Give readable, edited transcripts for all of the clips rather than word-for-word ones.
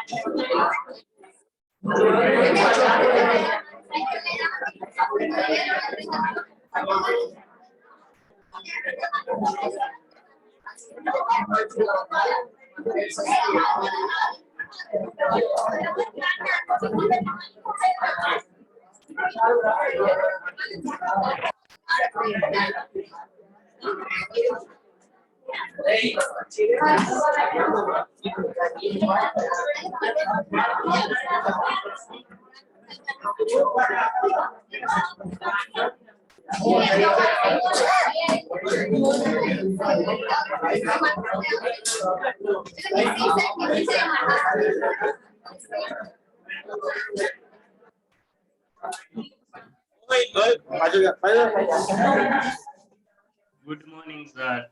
Good morning, sir.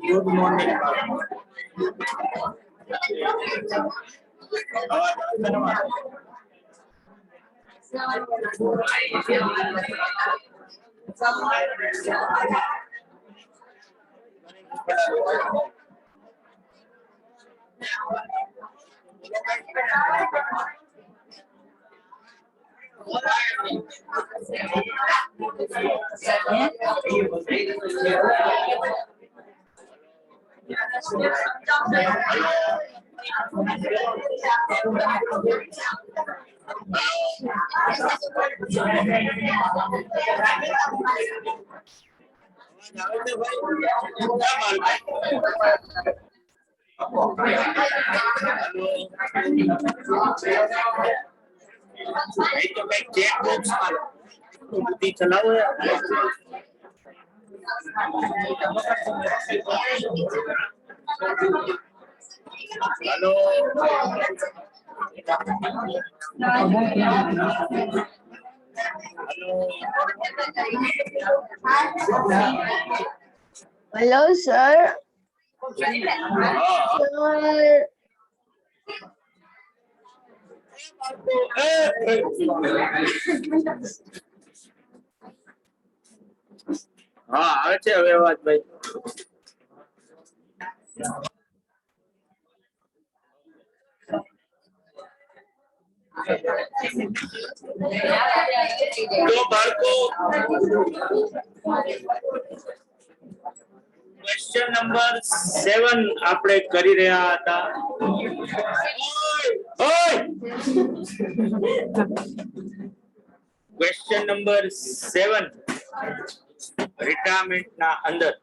Good morning. Hello, sir. Sir. हाँ આવે છે હવે અવાજ ભાઈ તો બાળકો ક્વેશ્ચન નંબર 7 આપણે કરી રહ્યા હતા ક્વેશ્ચન નંબર 7 રિટાયરમેન્ટ ના અંદર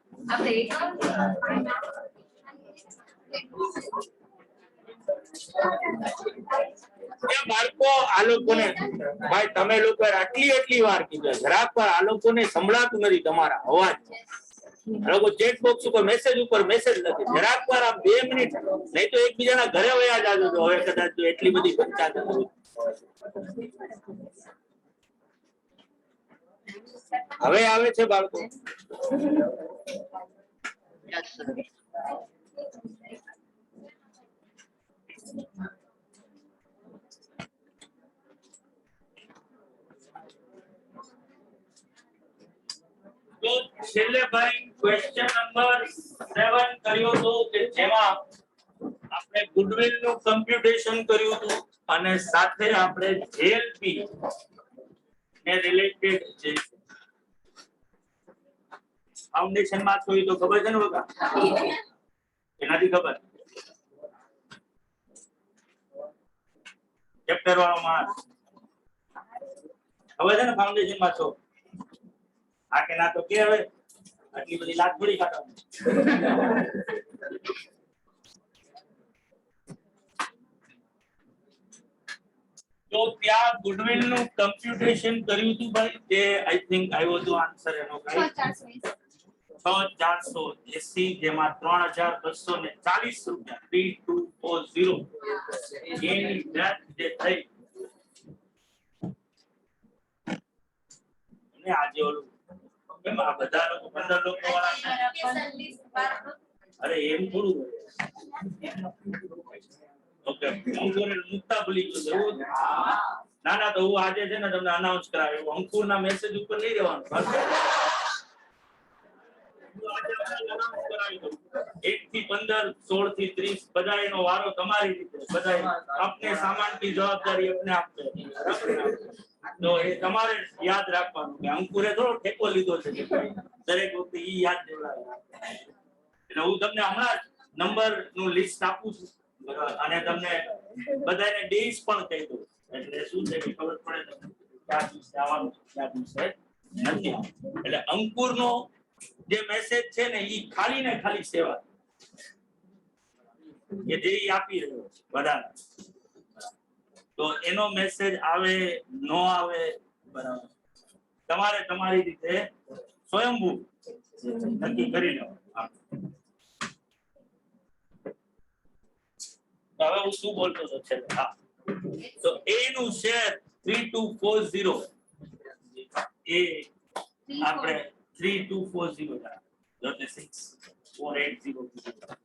બાળકો આ લોકોને ભાઈ તમે લોકો આટલી વાર કીધું જરાક વાર આ લોકોને સંભળાતું નથી તમારા અવાજ લોકો ચેટ બોક્સ ઉપર મેસેજ લખે જરાક વાર આ 2 મિનિટ નહીં તો એકબીજાના ઘરે વયા જાજો તો હવે કદાચ એટલી બધી પંચાયત હવે આવે છે બાળકો છેલ્લે ભાઈ ક્વેશ્ચન નંબર 7 કર્યો તો કે જેમાં આપણે ગુડવિલ નું કમ્પ્યુટેશન કર્યું હતું અને સાથે આપણે જેએલપી ને રિલેટેડ જે ફાઉન્ડેશન માં જોઈ તો ખબર છે ને બકા એનાથી ખબર ચેપ્ટર વાળો માં હવે છે ને ફાઉન્ડેશન માં છો આ કે ના તો કે હવે આટલી બધી લાત થોડી ખાતા તો ત્યાં ગુડવિલ નું કમ્પ્યુટેશન કર્યું હતું ભાઈ તે આઈ થિંક આવ્યો હતો આન્સર એનો કઈ 6480 જેમાં 3240 રૂપિયા 3240 એની ડેટ જે થઈ અને આજે ઓલું કેમ આ બધા લોકો 15 લોકો વાળા અરે એમ થોડું ઓકે અંકુર મુક્તા ભૂલી ગયો ના ના તો હું આજે છે ને તમને અનાઉન્સ કરાવ્યો અંકુર ના મેસેજ ઉપર નહીં રહેવાનું 1 થી 15 16 થી 30 બધા એનો વારો તમારી રીતે બધા अपने सामान की जवाबदारी अपने आप पे તો એ તમારે યાદ રાખવાનું કે અંકુરે થોડો ઠેકો લીધો છે કે ભાઈ દરેક વખતે ઈ યાદ દેવડાવે એટલે હું તમને હમણાં નંબર નું લિસ્ટ આપું છું અને તમને બધાને ડેઝ પણ કહી દઉં એટલે શું છે કે ખબર પડે તમને ક્યાં દિવસે આવવાનું છે ક્યાં દિવસે નથી એટલે અંકુરનો જે મેસેજ છે ને ઈ ખાલી ને ખાલી સેવા કે જે ઈ આપી રહ્યો છે બધાને તો એનો મેસેજ આવે નો આવે બરાબર તમારે તમારી રીતે સ્વયંભૂ નક્કી કરી લો હવે હું શું બોલતો હતો છે હા તો એ નું શેર 3240 એ આપણે 3240 64800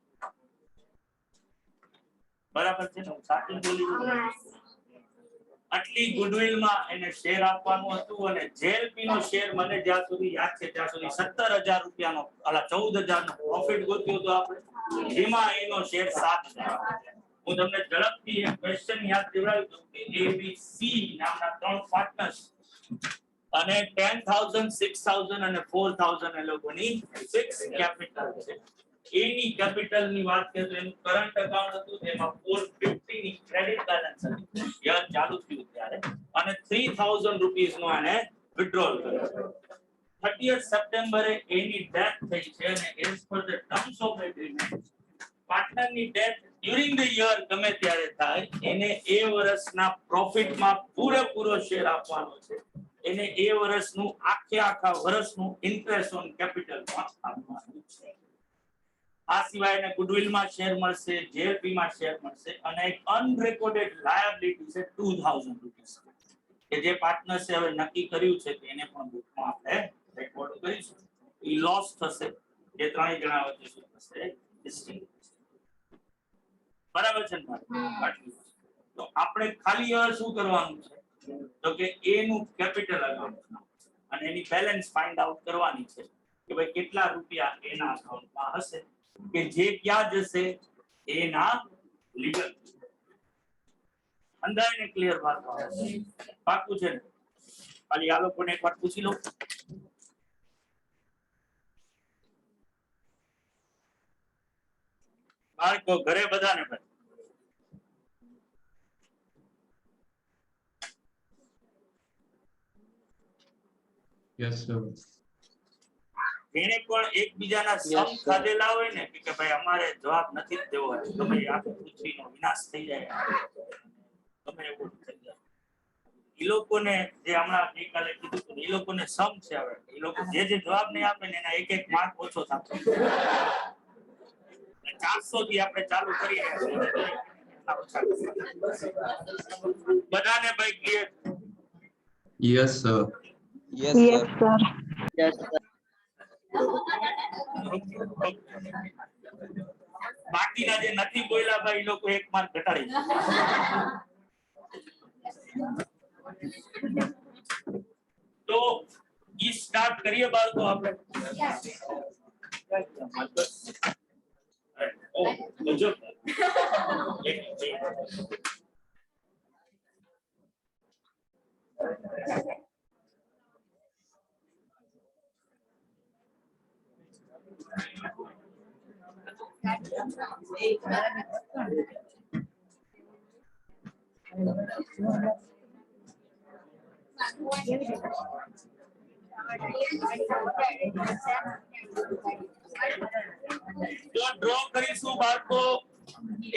બરાબર છે ને હું સાચું બોલી આટલી ગુડવિલ માં એને શેર આપવાનું હતું અને જેએલપી નો શેર મને જ્યાં સુધી યાદ છે ત્યાં સુધી 17000 રૂપિયાનો અલા 14000 નો પ્રોફિટ ગોત્યો તો આપણે જેમાં એનો શેર 7000 હું તમને ઝડપથી એક ક્વેશ્ચન યાદ દેવડાવી દઉં કે એબીસી નામના ત્રણ પાર્ટનર્સ અને 10000 6000 અને 4000 એ લોકોની ફિક્સ કેપિટલ છે એની કેપિટલ ની વાત કરીએ તો એનું કરન્ટ અકાઉન્ટ હતું એમાં 450 ની ક્રેડિટ બેલેન્સ હતું યર ચાલુ થયું ત્યારે અને 3000 રૂપીસ નો એને વિથડ્રોલ કર્યો 30th સપ્ટેમ્બરે એની ડેથ થઈ છે અને as per the terms of agreement પાર્ટનરની ડેથ ડ્યુરિંગ ધ યર ગમે ત્યારે થાય એને એ વર્ષના પ્રોફિટમાં પૂરેપૂરો શેર આપવાનો છે એને એ વર્ષનું આખા વર્ષનું ઇન્ટરેસ્ટ ઓન કેપિટલ માં આપવાનું છે આ સિવાય એને ગુડવિલ માં શેર મળશે જેએલપી માં શેર મળશે અને એક અનરેકોર્ડેડ લાયબિલિટી છે 2000 રૂપીસ કે જે પાર્ટનર્સે હવે નક્કી કર્યું છે કે એને પણ બુકમાં આપણે રેકોર્ડ કરીશું ઈ લોસ થશે જે ત્રણેય જણા વચ્ચે શું થશે ડિસ્ટિંગ બરાબર છે ને તો આપણે ખાલી હવે શું કરવાનું છે તો કે એ નું કેપિટલ અકાઉન્ટ અને એની બેલેન્સ ફાઇન્ડ આઉટ કરવાની છે કે ભાઈ કેટલા રૂપિયા એના અકાઉન્ટમાં હશે કે જે ક્યાં જશે એના લીગલ અંદાજને ક્લિયર વાત પાકું છે ખાલી આ લોકોને એક વાર પૂછી લો બાળકો ઘરે બધાને ભાઈ યસ સર એને પણ એકબીજાના સમ ખાધેલા હોય ને કે ભાઈ અમારે જવાબ નથી જ દેવો તો ભાઈ આખી પૃથ્વીનો વિનાશ થઈ જાય તમે એવું થઈ જાય એ લોકોને જે હમણાં ગઈકાલે કીધું હતું એ લોકોને સમ છે હવે એ લોકો જે જવાબ નહીં આપે ને એના એક માર્ક ઓછો થશે 400 થી આપણે ચાલુ કરીએ બધાને ભાઈ clear yes sir Yes, sir. બાકીના જે નથી બોલ્યા ભાઈ એ લોકો એક માર્ક ઘટાડી તો इस સ્ટાર્ટ કરીએ બાળકો આપણે. ઓ જો જો ડ્રો કરીશું બાળકો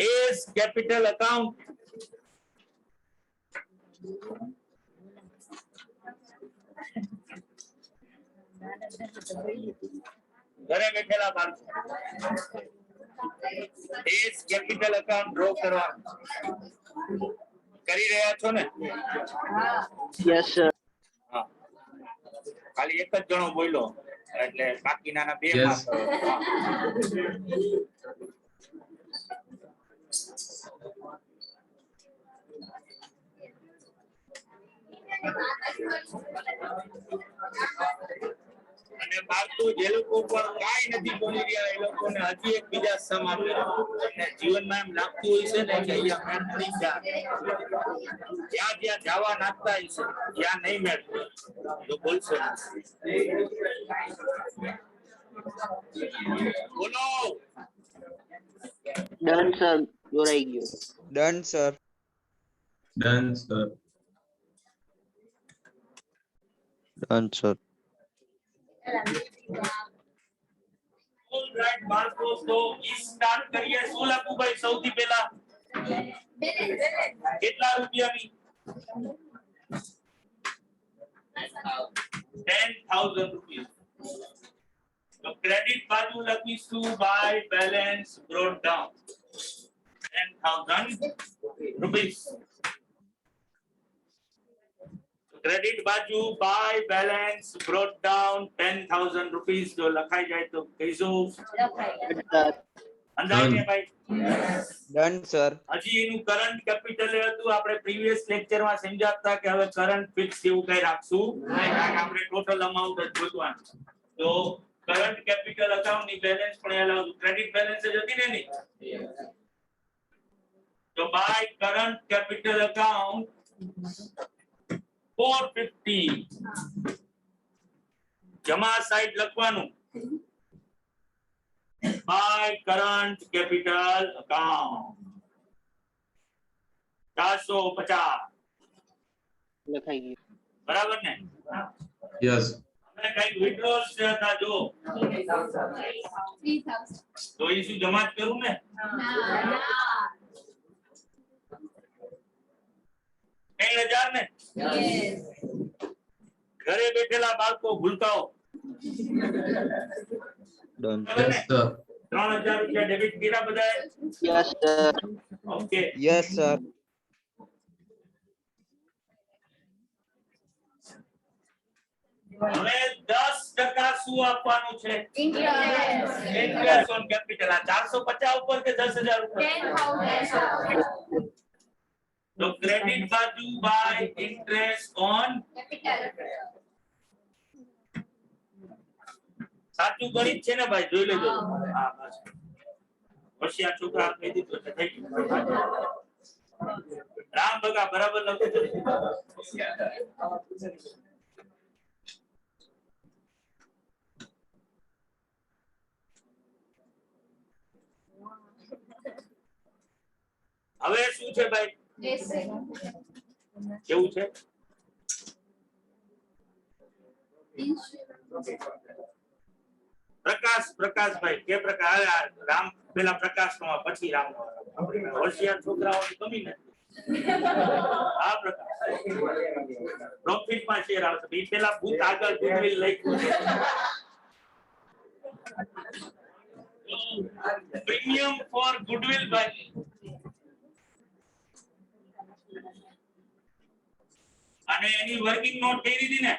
એસ કેપિટલ અકાઉન્ટ. ઘરે બેઠેલા બાળકો એસ કેપિટલ અકાઉન્ટ ડ્રો કરવા કરી રહ્યા છો ને? Yes, sir. હા, ખાલી એક જ જણો બોલ્યો એટલે બાકીના બે Yes. અને બાળકો જે લોકો પણ કાંઈ નથી બોલી રહ્યા એ લોકોને હજી એક બીજા સમ આપી અને જીવનમાં એમ લાગતું હોય છે ને કે અહીંયા મેળ પડી ગયા. જ્યાં જ્યાં જવા નાખતા હોય છે ત્યાં નહીં મેળ પડે. તો બોલશો બોલો. Done, sir. દોરાઈ ગયો. Done, sir. Done, sir. Done, sir. Alright બાળકો, તો સ્ટાર્ટ કરીએ. શું લખું ભાઈ સૌથી પહેલા? કેટલા રૂપિયાની? 10,000 રૂપિયા. તો ક્રેડિટ બાજુ લખીશું by balance brought down 10,000 rupees. Credit બાજુ by balance brought down 10,000 rupees. જો લખાઈ જાય તો કહીશું અંદાજ ને ભાઈ. Done, sir. હજી એનું કરંટ કેપિટલ હતું. આપણે પ્રીવિયસ લેક્ચરમાં સમજાવતા કે હવે કરંટ ફિક્સ એવું કઈ રાખશું નહીં, કારણ કે આપણે ટોટલ અમાઉન્ટ જ શોધવાનું. તો કરંટ કેપિટલ અકાઉન્ટ ની બેલેન્સ પણ એલાવ ક્રેડિટ બેલેન્સ જ હતી ને એની. તો બાય કરંટ કેપિટલ અકાઉન્ટ 450 જમા સાઈડ લખવાનું બાય કરંટ કેપિટલ અકાઉન્ટ 450 લખાઈ ગયું. બરાબર ને? Yes. આપણે કઈ વિથડ્રોલ્સ હતા જો તો એ શું જમા જ કરું ને? 3,000 ને? ઘરે બેઠેલા બાળકો ભૂલકાઓ Done. બરાબર ને? Yes, sir. 3,000 રૂપિયા ડેબિટ કર્યા બધાએ. Yes, sir. Okay. Yes, sir. હવે 10% શું આપવાનું છે? Interest on capital. આ 450 ઉપર કે 10,000 ઉપર? તો ક્રેડિટ બાજુ બાય ઇન્ટરેસ્ટ ઓન સાચું ગણિત છે ને ભાઈ? જોઈ લેજો. હા બસ. હોશિયાર છોકરા કહી દીધું એટલે થઈ ગયું. રામ ભગા બરાબર લખો છો? હવે શું છે ભાઈ? કેવું છે? પ્રકાશભાઈ કે પ્રકાશ? રામ પેલા પ્રકાશ નો પછી રામ. હોશિયાર છોકરાઓની કમી નથી. આ પ્રકાશ પ્રોફિટ માં શેર આવશે. એ પેલા ભૂત આગળ ગુડવિલ લખ્યું છે. પ્રીમિયમ ફોર ગુડવિલ ભાઈ. અને એની વર્કિંગ નોટ કઈ દીધી ને?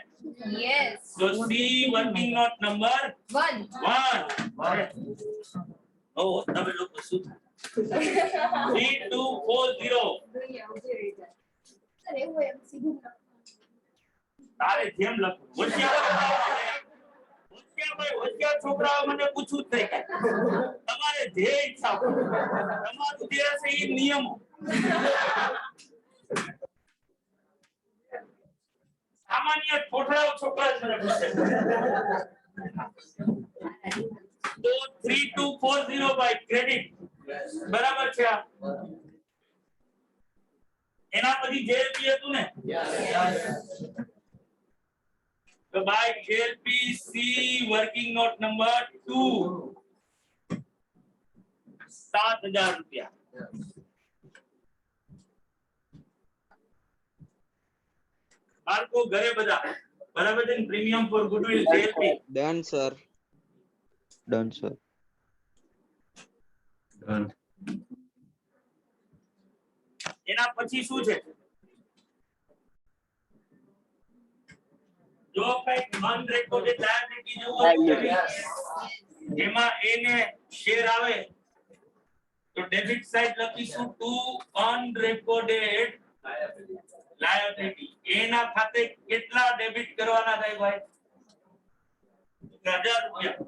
Yes. તો સી વર્કિંગ નોટ નંબર 1. 1. ઓ તમે લોકો શું 3240 તારે જેમ લખવું. હોશિયાર છોકરાઓ મને પૂછવું જ નહીં કાંઈ. તમારે જે ઈચ્છા હોય. તમારું જે હશે એ નિયમો. સામાન્ય ઠોઠરાઓ છોકરા જ મને પૂછે. તો 3240 બાય ક્રેડિટ બરાબર છે આ. એના પછી જેએલપી હતું ને તો by JLP see working note number 2 7,000 રૂપિયા. બાળકો ઘરે બધા બરાબર છે. Premium for goodwill JLP Done, sir. Done, sir. Done. એના પછી શું છે? જો કઈ અનરેકોર્ડેડ લાયબિલિટી જેવું હોય એમાં એને શેર આવે તો ડેબિટ સાઇડ લખીશું ટુ અનરેકોર્ડેડ લાયબિલિટી. એના ખાતે કેટલા ડેબિટ કરવાના થાય ભાઈ? 1000 રૂપિયા.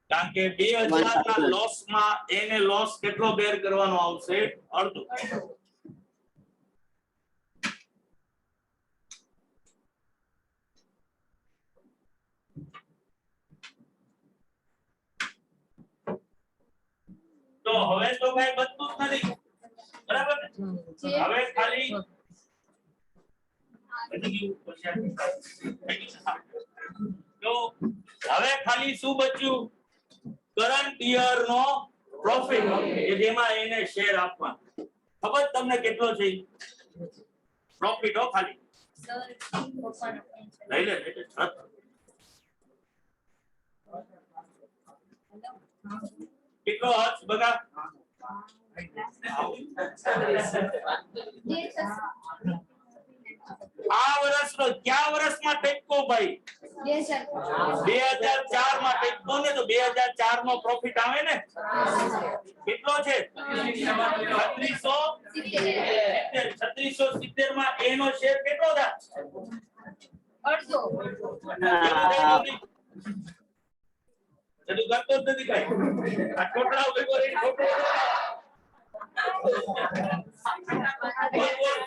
કારણ કે 2000 ના લોસ માં એને લોસ કેટલો બેર કરવાનો આવશે? અડધો. તો હવે તો કઈ બચતું જ નથી બરાબર ને? હવે ખાલી તો હવે ખાલી શું બચ્યું? કરંટ યર નો પ્રોફિટ કે જેમાં એને શેર આપવા. ખબર તમને કેટલો છે પ્રોફિટ? હો ખાલી લઈ લે કેટલો હર્ષ બગા? આ વર્ષનો કયા વર્ષમાં ટેકો ભાઈ? 2004 માં ટેકો ને. તો 2004 નો પ્રોફિટ આવે ને કેટલો છે? 3670 માં એનો શેર કેટલો થાય? અડધો. બધું કરતો જ નથી કઈ. આ ટોટલા ભેગો રહી ટોટલો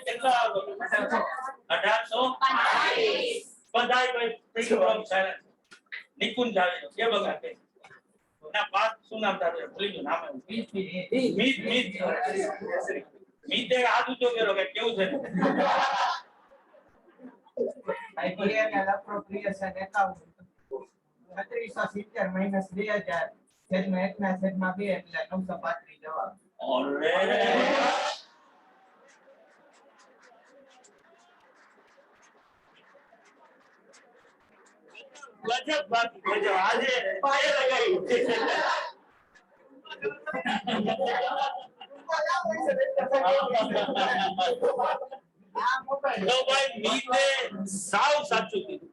કેટલો આવ્યો? 1850. બધાય ભાઈ થઈ ગયો સાયલેન્સ. નિકુંજ આવે છે કે બગા કે ના પાસ શું નામ તારું? ભૂલી ગયો નામ. મીત એ આદુ તો કેરો કે કેવું છે? આઈડીએન એપ્રોપ્રિએશન એકાઉન્ટ 3670 માઈનસ 2000 છેદમાં 1 ના છેદમાં 2 એટલે 935 જવાબ. ઓલરેડી ગજબ બાકી ગજબ. આજે પાયે લગાવી. તો ભાઈ મીતે સાવ સાચું કીધું.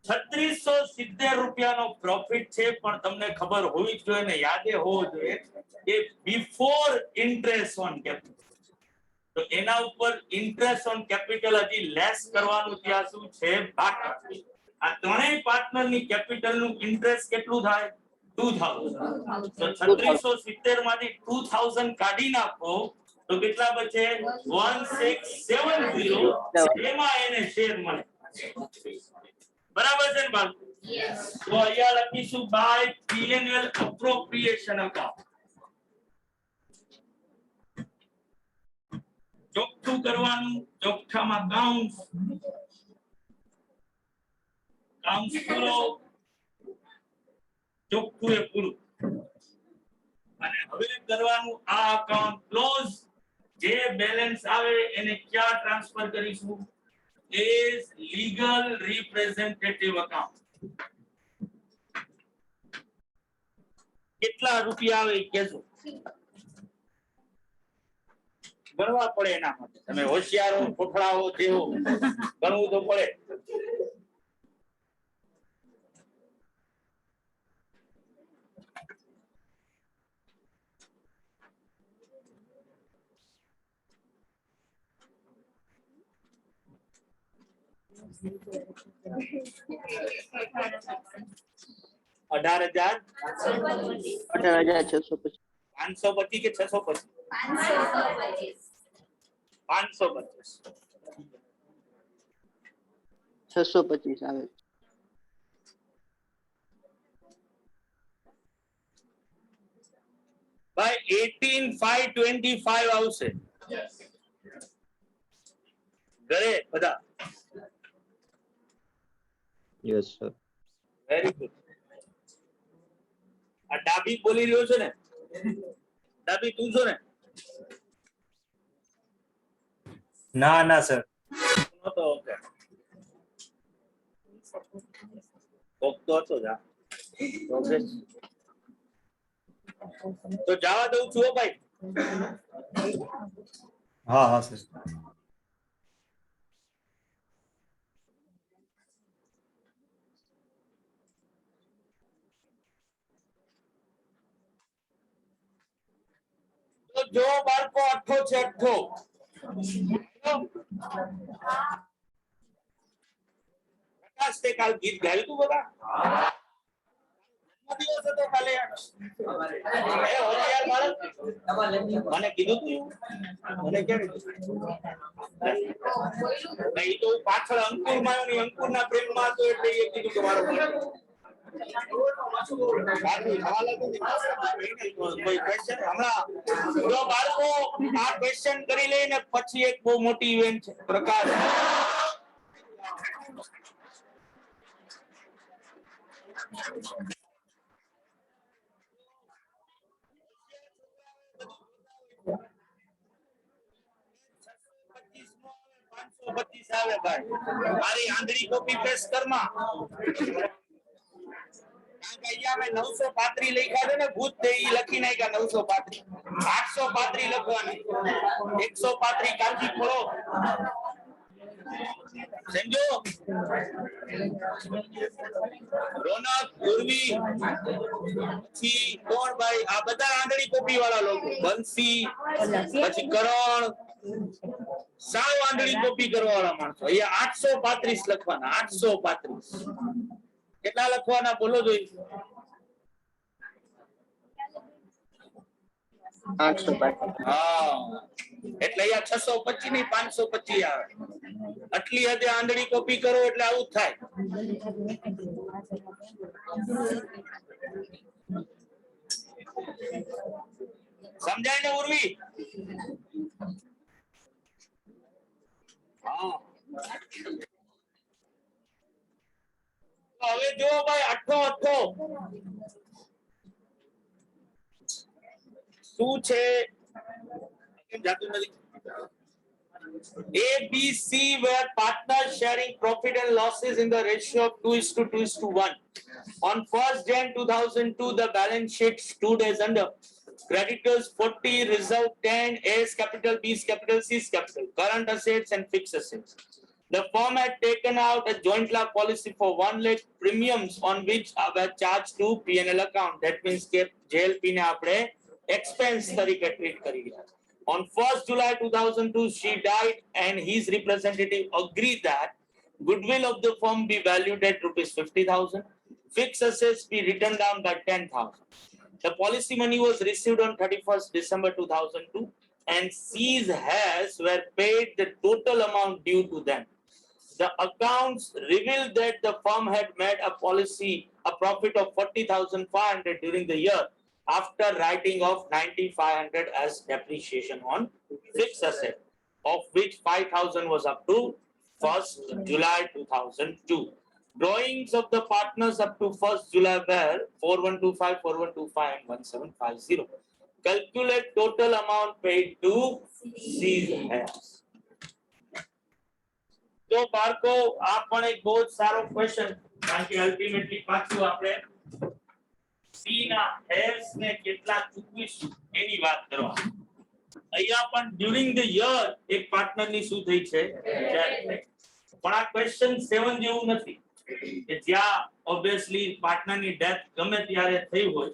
3670 રૂપિયાનો પ્રોફિટ છે. પણ તમને ખબર હોવી જોઈએ ને યાદે હોવો જોઈએ કે બિફોર ઇન્ટરેસ્ટ ઓન કેપિટલ. તો એના ઉપર ઇન્ટરેસ્ટ ઓન કેપિટલ હજી લેસ કરવાનું ત્યાં શું છે? બાકી. આ ત્રણેય પાર્ટનર ની કેપિટલ નું ઇન્ટરેસ્ટ કેટલું થાય? 2000. તો 3670 માંથી 2000 કાઢી નાખો તો કેટલા બચે? 1670. એમાં એને શેર મળે. બરાબર છે ને બાળકો? તો અહીંયા લખીશું બાય પીએનએલ એપ્રોપ્રિએશન અકાઉન્ટ. ચોખ્ખું કરવાનું. ચોખ્ખામાં કાઉન્સ પૂરો. ચોખ્ખું એ પૂરું. અને હવે કરવાનું આ અકાઉન્ટ ક્લોઝ. જે બેલેન્સ આવે એને ક્યાં ટ્રાન્સફર કરીશું? As legal representative account. કેટલા રૂપિયા આવે એ કહેજો. ગણવા પડે એના માટે. તમે હોશિયારો ફોફળાઓ જેવો ગણવું તો પડે. 18,000 18,625. 525 કે 625? 525. 625 આવે. ભાઈ 18,525 આવશે. ઘરે બધા Yes, sir. Very good. આ ડાબી બોલી રહ્યો છે ને? ડાબી તું છો ને? ના સર. નહોતો. ઓકે. ઓકે હતો જા. ઓકે. તો જવા દઉં છું હો ભાઈ. હા સર. તો જો બાળકો અઠ્ઠો છે અઠ્ઠો. પ્રકાશ તે કાલ ગીત ગાયું તું બધા? દિવસ હતો કાલે. એ હોશિયાર બાળક. મને કીધું તું એવું? મને કેમ નહીં તો પાછળ અંકુર માં આવ્યો ને અંકુરના પ્રેમમાં હતો એટલે એ કીધું કે મારો કોઈ ક્વેશ્ચન હમણાં જો બાળકો આ ક્વેશ્ચન કરી લઈને પછી એક બહુ મોટી ઇવેન્ટ છે પ્રકાશ. આવે ભાઈ મારી આંધળી કોપી પેસ્ટ કરમાં. અહીંયા મેં 935 લખ્યા છે ને ભૂત તે ઈ લખી નાખ્યા 935. 835 લખવાના. 135 કાંચી ખોળો. સમજો? રોનક, ઉર્વી, પછી કોણ ભાઈ આ બધા આંધળી કોપી વાળા લોકો. બંસી, પછી કરણ, સાવ આંધળી કોપી કરવા વાળા માણસો. અહીંયા 835 લખવાના. 835 કેટલા લખવાના બોલો જોઈ? 825. હા એટલે અહીંયા 625 ની 525 આવે. આટલી હદે આંધળી કોપી કરો એટલે આવું થાય. સમજાય ને ઉર્વી? હા હવે જો ભાઈ અઠ્ઠો અઠ્ઠો શું છે? કેમ જાતું નથી? A, B, C were partners sharing profit and losses in the ratio of 2:2:1. On 1st Jan 2002, the balance sheet stood as under creditors 40, reserve 10, A's capital, B's capital, C's capital, current assets and fixed assets. The firm had taken out a joint law policy for 1 lakh premiums on which were charged to P&L account. That means કે JLP ને આપણે expense તરીકે treat કરી રહ્યા. On 1st July 2002, she died and his representative agreed that goodwill of the firm be valued at ₹50,000, fixed assets be written down by 10,000. The policy money was received on 31st December 2002 and C's heirs were paid the total amount due to them. The accounts revealed that the firm had made a profit of 40,500 during the year after writing off 9,500 as depreciation on fixed asset, of which 5,000 was up to 1st July 2002. Drawings of the partners up to 1st July were 4125, 4125 and 1750. Calculate total amount paid to C's heirs. તો બાળકો આ પણ એક બહુ સારો question કારણ કે ultimately પાછું આપણે સી ના heirs ને કેટલા ચૂકવીશું એની વાત કરવાની. અહીંયા પણ ડ્યુરિંગ ધ યર એક પાર્ટનર ની શું થઈ છે પણ આ ક્વેશ્ચન 7 જેવું નથી કે જ્યાં ઓબ્વિયસલી પાર્ટનર ની ડેથ ગમે ત્યારે થઈ હોય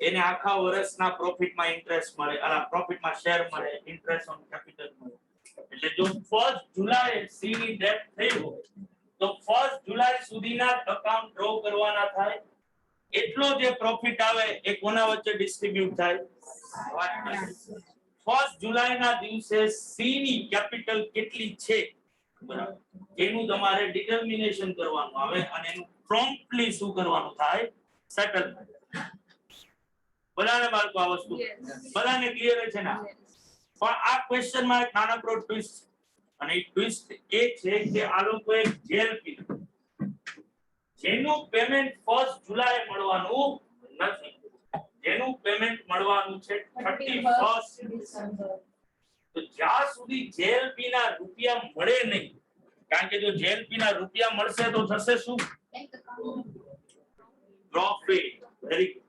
એને આખા વર્ષના પ્રોફિટમાં ઇન્ટરેસ્ટ મળે આ પ્રોફિટમાં શેર મળે ઇન્ટરેસ્ટ ઓન કેપિટલ મળે એટલે જો 1st જુલાઈ સી ની ડેથ થઈ હોય સુધીના અકાઉન્ટ ડ્રો કરવાના થાય, એટલો જે પ્રોફિટ આવે એ કોના વચ્ચે ડિસ્ટ્રીબ્યુટ થાય? ફર્સ્ટ જુલાઈના દિવસે સી ની કેપિટલ કેટલી છે, બરાબર, એનું તમારે ડિટર્મિનેશન કરવાનું આવે અને એનું પ્રોમ્પ્ટલી શું કરવાનું થાય? સેટલમેન્ટ. બધાને બાળકો આ વસ્તુ બધાને ક્લિયર છે ને? પણ આ ક્વેશ્ચન માં એક નાનકડો ટ્વિસ્ટ, અને એ ટ્વિસ્ટ એ છે કે આ લોકોએ જેલ કીધું જેનું પેમેન્ટ 1 જુલાઈ મળવાનું નથી, જેનું પેમેન્ટ મળવાનું છે 31 ડિસેમ્બર. તો જ્યાં સુધી જેલ ફી ના રૂપિયા મળે નહીં, કારણ કે જો જેલ ફી ના રૂપિયા મળશે તો થશે શું? પ્રોફિટ. Very good.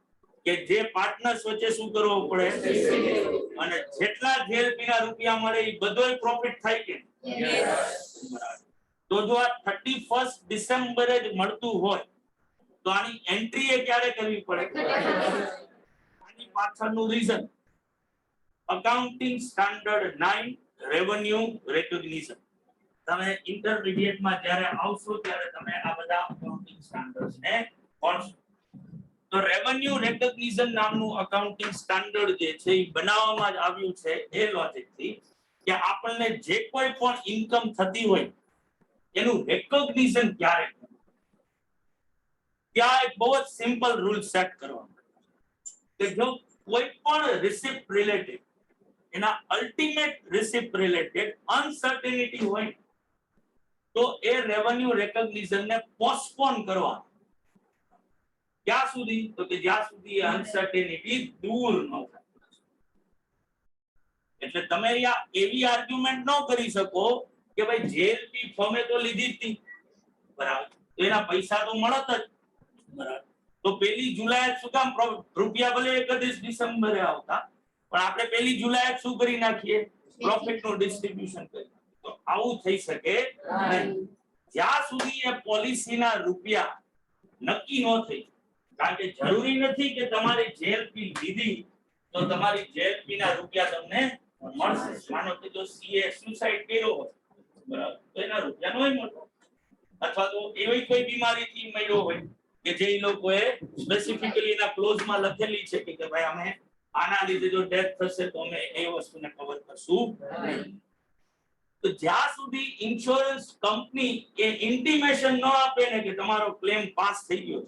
કે જે પાર્ટનર્સ વચ્ચે શું કરવો પડે, અને જેટલા જેલ ફી ના રૂપિયા મળે એ બધોય પ્રોફિટ થાય કે? તો જો આ 31 ડિસેમ્બરે જ મળતું હોય તો આની એન્ટ્રી એ ક્યારે કરવી પડે? આની પાછળનું reason accounting standard 9 revenue recognition. તમે ઇન્ટરમીડિયેટ માં જ્યારે આવશો ત્યારે તમે આ બધા અકાઉન્ટિંગ સ્ટાન્ડર્ડ્સ ને ભણશો. તો રેવન્યુ રેકોગ્નિશન નામનું અકાઉન્ટિંગ સ્ટાન્ડર્ડ જે છે એ બનાવવામાં જ આવ્યું છે એ લોજિક થી કે આપણને જે કોઈ પણ ઇન્કમ થતી હોય એનું રેકોગ્નિશન ક્યારે કરવું. ત્યાં એક બહુ જ સિમ્પલ રૂલ સેટ કરવામાં કે જો કોઈ પણ રિસિપ્ટ રિલેટેડ એના અલ્ટિમેટ રિસિપ્ટ રિલેટેડ અનસર્ટેનિટી હોય તો એ રેવન્યુ રેકોગ્નિશન ને પોસ્ટપોન કરવા. ક્યાં સુધી? તો કે જ્યાં સુધી અનસર્ટેનિટી દૂર ન થાય. એટલે તમે અહીંયા એવી આર્ગ્યુમેન્ટ ન કરી શકો કે ભાઈ જેલ ફી ફર્મે તો લીધી હતી, બરાબર, તો એના પૈસા તો મળત જ, બરાબર, તો 1 જુલાઈ શું કામ રૂપિયા ભલે 31 ડિસેમ્બરે આવતા પણ આપણે 1 જુલાઈ શું કરી નાખીએ? પ્રોફિટ નું ડિસ્ટ્રીબ્યુશન કરી. તો આવું થઈ શકે નહીં જ્યાં સુધી એ પોલિસીના રૂપિયા નક્કી ન થઈ. કારણ કે જરૂરી નથી કે તમારી જેલ ફી લીધી તો તમારી જેલ ફી ના રૂપિયા તમને મળશે. માનો કે જો સીએ સુસાઇડ કર્યો હોય, બરાબર, તો એના રૂપિયા નોય મળે, અથવા તો એવી કોઈ બીમારીથી મળ્યો હોય કે જે લોકોએ સ્પેસિફિકલી એના ક્લોઝમાં લખેલી છે કે ભાઈ અમે આના લીધે જો ડેથ થશે તો અમે એ વસ્તુને કવર કરશું. તો જ્યાં સુધી ઇન્સ્યોરન્સ કંપની એ ઇન્ટિમેશન ન આપે ને કે તમારો ક્લેમ પાસ થઈ ગયો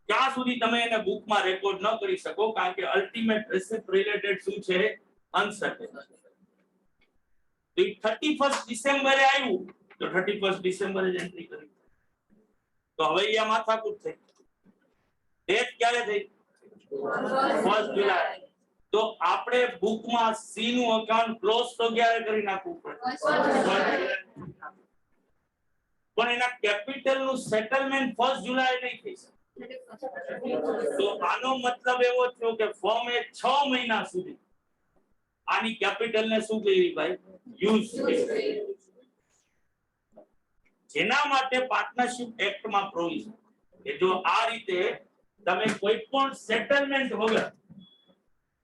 ત્યાં સુધી તમે એને બુકમાં રેકોર્ડ ન કરી શકો, કારણ કે અલ્ટિમેટ રિસિપ્ટ રિલેટેડ શું છે? અનસર્ટેન. 31 ડિસેમ્બરે આવ્યું તો 31 ડિસેમ્બરે જ એન્ટ્રી કરી. તો હવે અહીંયા માથાકૂટ થઈ. ડેટ ક્યારે થઈ? 1 જુલાઈ. તો આપણે બુકમાં સી નું અકાઉન્ટ ક્લોઝ તો ક્યારે કરી નાખવું પડે? પણ એના કેપિટલ નું સેટલમેન્ટ 1 જુલાઈ નહીં થઈ શકે. તો આનો મતલબ એવો થયો કે ફર્મે 6 મહિના સુધી આની કેપિટલ ને શું કરી ભાઈ? યુઝ કરી. જેના માટે પાર્ટનરશિપ એક્ટ માં પ્રોવિઝન કે જો આ રીતે તમે કોઈ પણ સેટલમેન્ટ વગર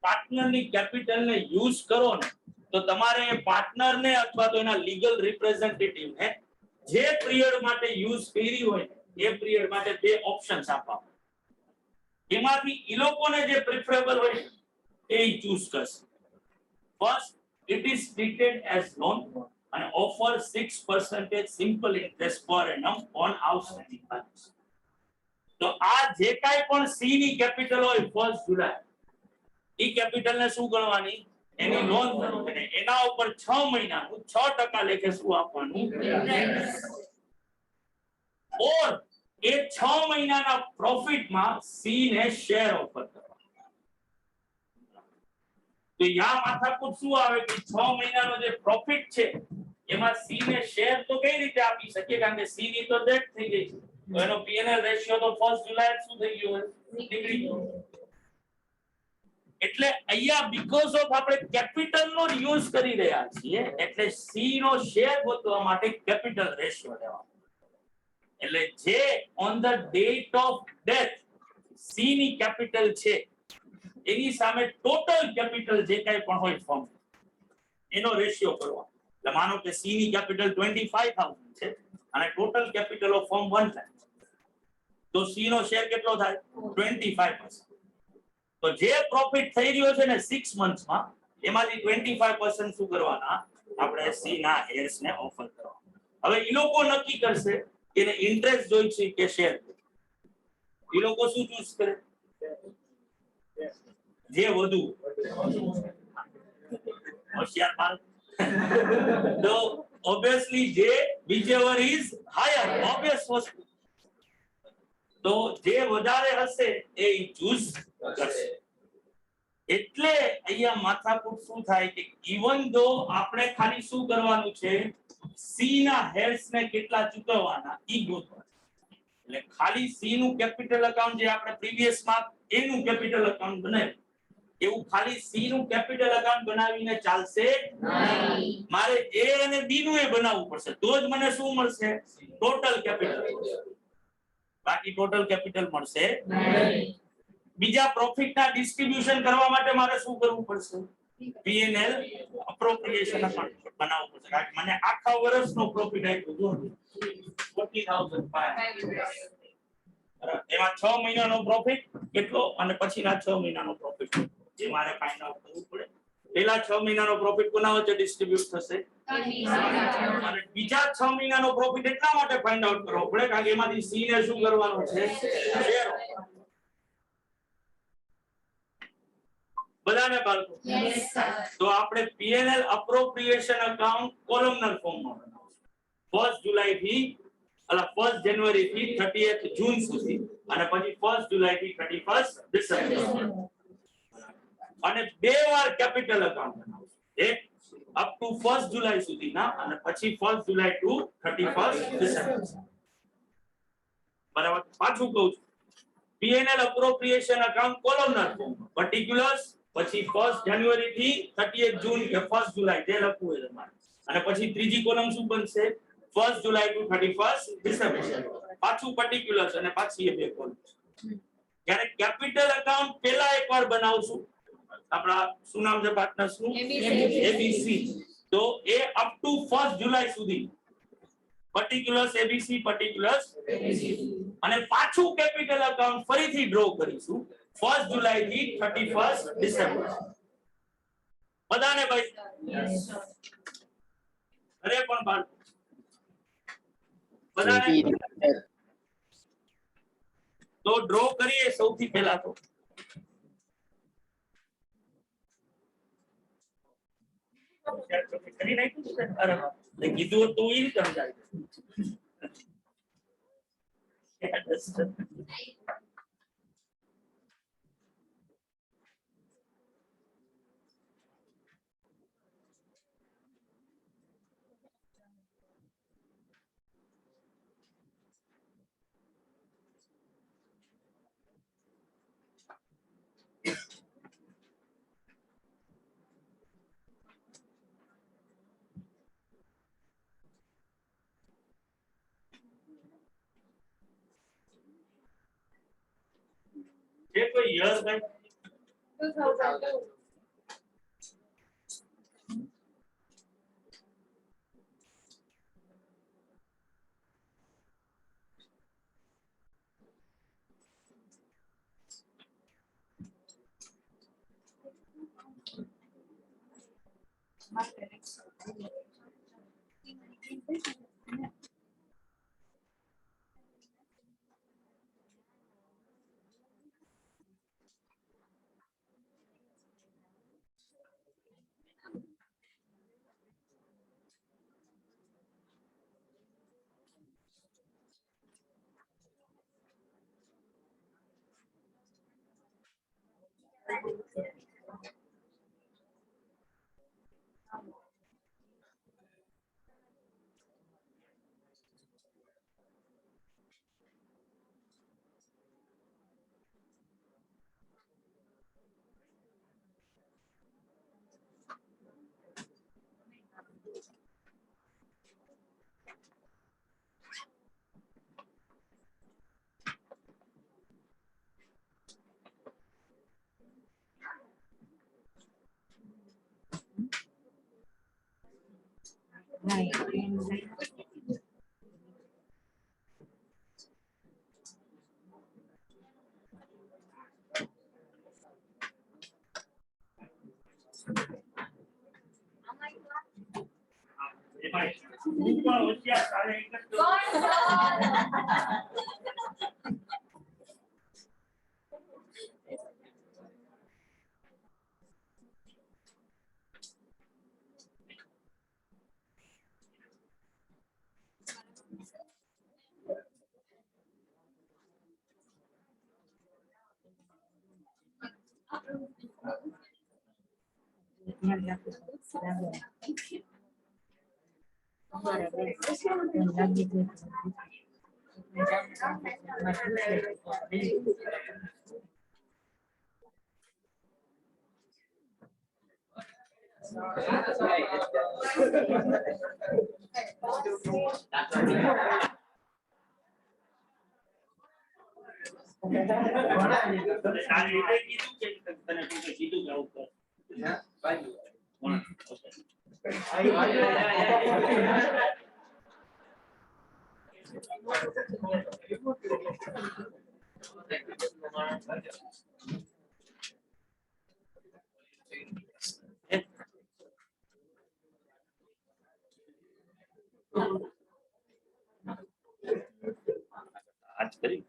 પાર્ટનરની કેપિટલ ને યુઝ કરો ને તો તમારે પાર્ટનર ને અથવા તો એના લીગલ રિપ્રેઝેન્ટેટિવ ને જે પીરિયડ માટે યુઝ કરી હોય એ પીરિયડ માટે 2 ઓપ્શન્સ આપવા. એમાંથી ઈ લોકોને જે પ્રિફરેબલ હોય એ ચૂઝ કરશે. First, it is treated as loan and offer 6% simple interest per annum on outstanding balance. તો આ જે કાઈ પણ સી ની કેપિટલ હોય 1 જુલાઈ ઈ કેપિટલ ને શું ગણવાની? એની લોન ગણવાની. એના ઉપર 6 મહિનાનું 6% લેખે શું આપવાનું? ઓર એ 6 મહિનાના પ્રોફિટમાં સી ને શેર ઓફર કરવા. તો યા માથાકૂટ શું આવે કે 6 મહિનાનો જે પ્રોફિટ છે એમાં સી ને શેર તો કઈ રીતે આપી શકીએ? કારણ કે સી ની તો ડેટ થઈ ગઈ છે, તો એનો પીએનએલ રેશિયો તો 1 જુલાઈ શું થઈ ગયો? નીકળી ગયો. એટલે અહીંયા બીકોઝ ઓફ આપણે કેપિટલ નો યુઝ કરી રહ્યા છીએ એટલે સી નો શેર ગોતવા માટે કેપિટલ રેશિયો લેવાનો. એટલે જે on the date of death C ની કેપિટલ છે એની સામે ટોટલ કેપિટલ જે કાઈ પણ હોય ફર્મ એનો રેશિયો કરવાનો. એટલે માનો કે સી ની કેપિટલ 25000 છે અને total capital of firm 1 lakh, તો સી નો શેર કેટલો થાય 25%. તો જે પ્રોફિટ થઈ રહ્યો છે ને 6 મંથમાં એમાંથી 25% શું કરવાના આપણે સી ના શેર્સ ને ઓફર કરવાના. હવે ઈ લોકો નક્કી કરશે કે એને ઇન્ટરેસ્ટ જોઈ છે કે શેર. ઈ લોકો શું ચૂઝ કરે જે વધુ હોશિયાર માણસ. તો obviously જે whichever is higher obvious વસ્તુ. તો જે વધારે હશે એ ચૂઝ કરશે. એટલે અહીંયા માથાકૂટ શું થાય કે ઇવન ધો આપણે ખાલી શું કરવાનું છે સી ના હેર્સ ને કેટલા ચૂકવવાના ઈ ગોતવાનું. એટલે ખાલી સી નું કેપિટલ એકાઉન્ટ જે આપણે પ્રીવિયસ માં એ નું કેપિટલ એકાઉન્ટ બનાવ્યું એવું ખાલી સી નું કેપિટલ એકાઉન્ટ બનાવીને ચાલશે નહીં. મારે એ અને બી નું એ બનાવવું પડશે તો જ મને શું મળશે ટોટલ કેપિટલ. બાકી ટોટલ કેપિટલ મળશે નહીં. બીજા પ્રોફિટ ના ડિસ્ટ્રીબ્યુશન કરવા માટે મારે શું કરવું પડશે P&L એપ્રોપ્રિએશન એકાઉન્ટ બનાવવું પડશે. કારણ કે મને આખા વર્ષનો પ્રોફિટ આપ્યો જો 40,500 એમાં 6 મહિનાનો પ્રોફિટ કેટલો અને પછીના 6 મહિનાનો પ્રોફિટ જે મારે ફાઇન્ડ આઉટ કરવું પડે. પહેલા 6 મહિનાનો પ્રોફિટ કોના વચ્ચે ડિસ્ટ્રીબ્યુટ થશે અને બીજા 6 મહિનાનો પ્રોફિટ એટલા માટે ફાઇન્ડ આઉટ કરવો પડે કારણ કે એમાંથી સી ને શું કરવાનું છે શેર. બધાને બાળકો Yes, sir. તો આપણે P&L એપ્રોપ્રિએશન એકાઉન્ટ કોલમનર ફોર્મમાં બનાવશું 1 જુલાઈ થી 1 જાન્યુઆરી થી 30th જૂન સુધી અને પછી 1 જુલાઈ થી 31 ડિસેમ્બર અને બે વાર કેપિટલ એકાઉન્ટ બનાવશું. એક અપ ટુ 1 જુલાઈ સુધીના અને પછી 1 જુલાઈ ટુ 31 ડિસેમ્બર. બરાબર. પાછું કહું છું P&L appropriation account columnar form particulars પછી 1 જાન્યુઆરી થી 30th જૂન કે 1 જુલાઈ જે લખવું હોય તમારે અને પછી ત્રીજી કોલમ શું બનશે 1 જુલાઈ ટુ 31 ડિસેમ્બર. પાછું પર્ટિક્યુલર્સ અને પાછી એ બે કોલમ. જ્યારે કેપિટલ એકાઉન્ટ પહેલા એકવાર બનાવશું આપણા શું નામ છે પાર્ટનર્સ નું એબીસી તો એ અપ ટુ 1 જુલાઈ સુધી પર્ટિક્યુલર્સ એબીસી પર્ટિક્યુલર્સ અને પાછું કેપિટલ એકાઉન્ટ ફરીથી ડ્રો કરીશું 1 જુલાઈ થી 31 ડિસેમ્બર. બધાને ભાઈ અરે પણ બાળકો બધાને તો ડ્રો કરીએ સૌથી પહેલા તો કરી નાખ્યું છે. અરે વાહ કીધું તો ઈ રીતે સમજાય. જે કોઈ યસ ભાઈ 2002. હું પણ હોશિયાર સાલે એક જ તો. તારી રીતે કીધું કે તને તું કે કીધું કે આવું કર. આજ કરી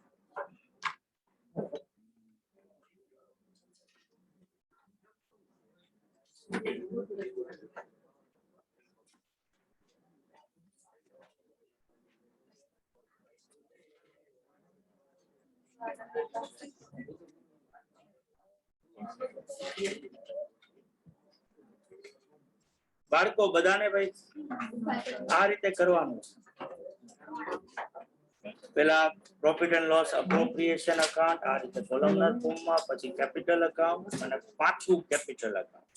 બાળકો બધાને ભાઈ આ રીતે કરવાનું. પેલા profit and loss appropriation account આ રીતે કોલમનર ફોર્મમાં, પછી કેપિટલ અકાઉન્ટ અને પાછું કેપિટલ અકાઉન્ટ.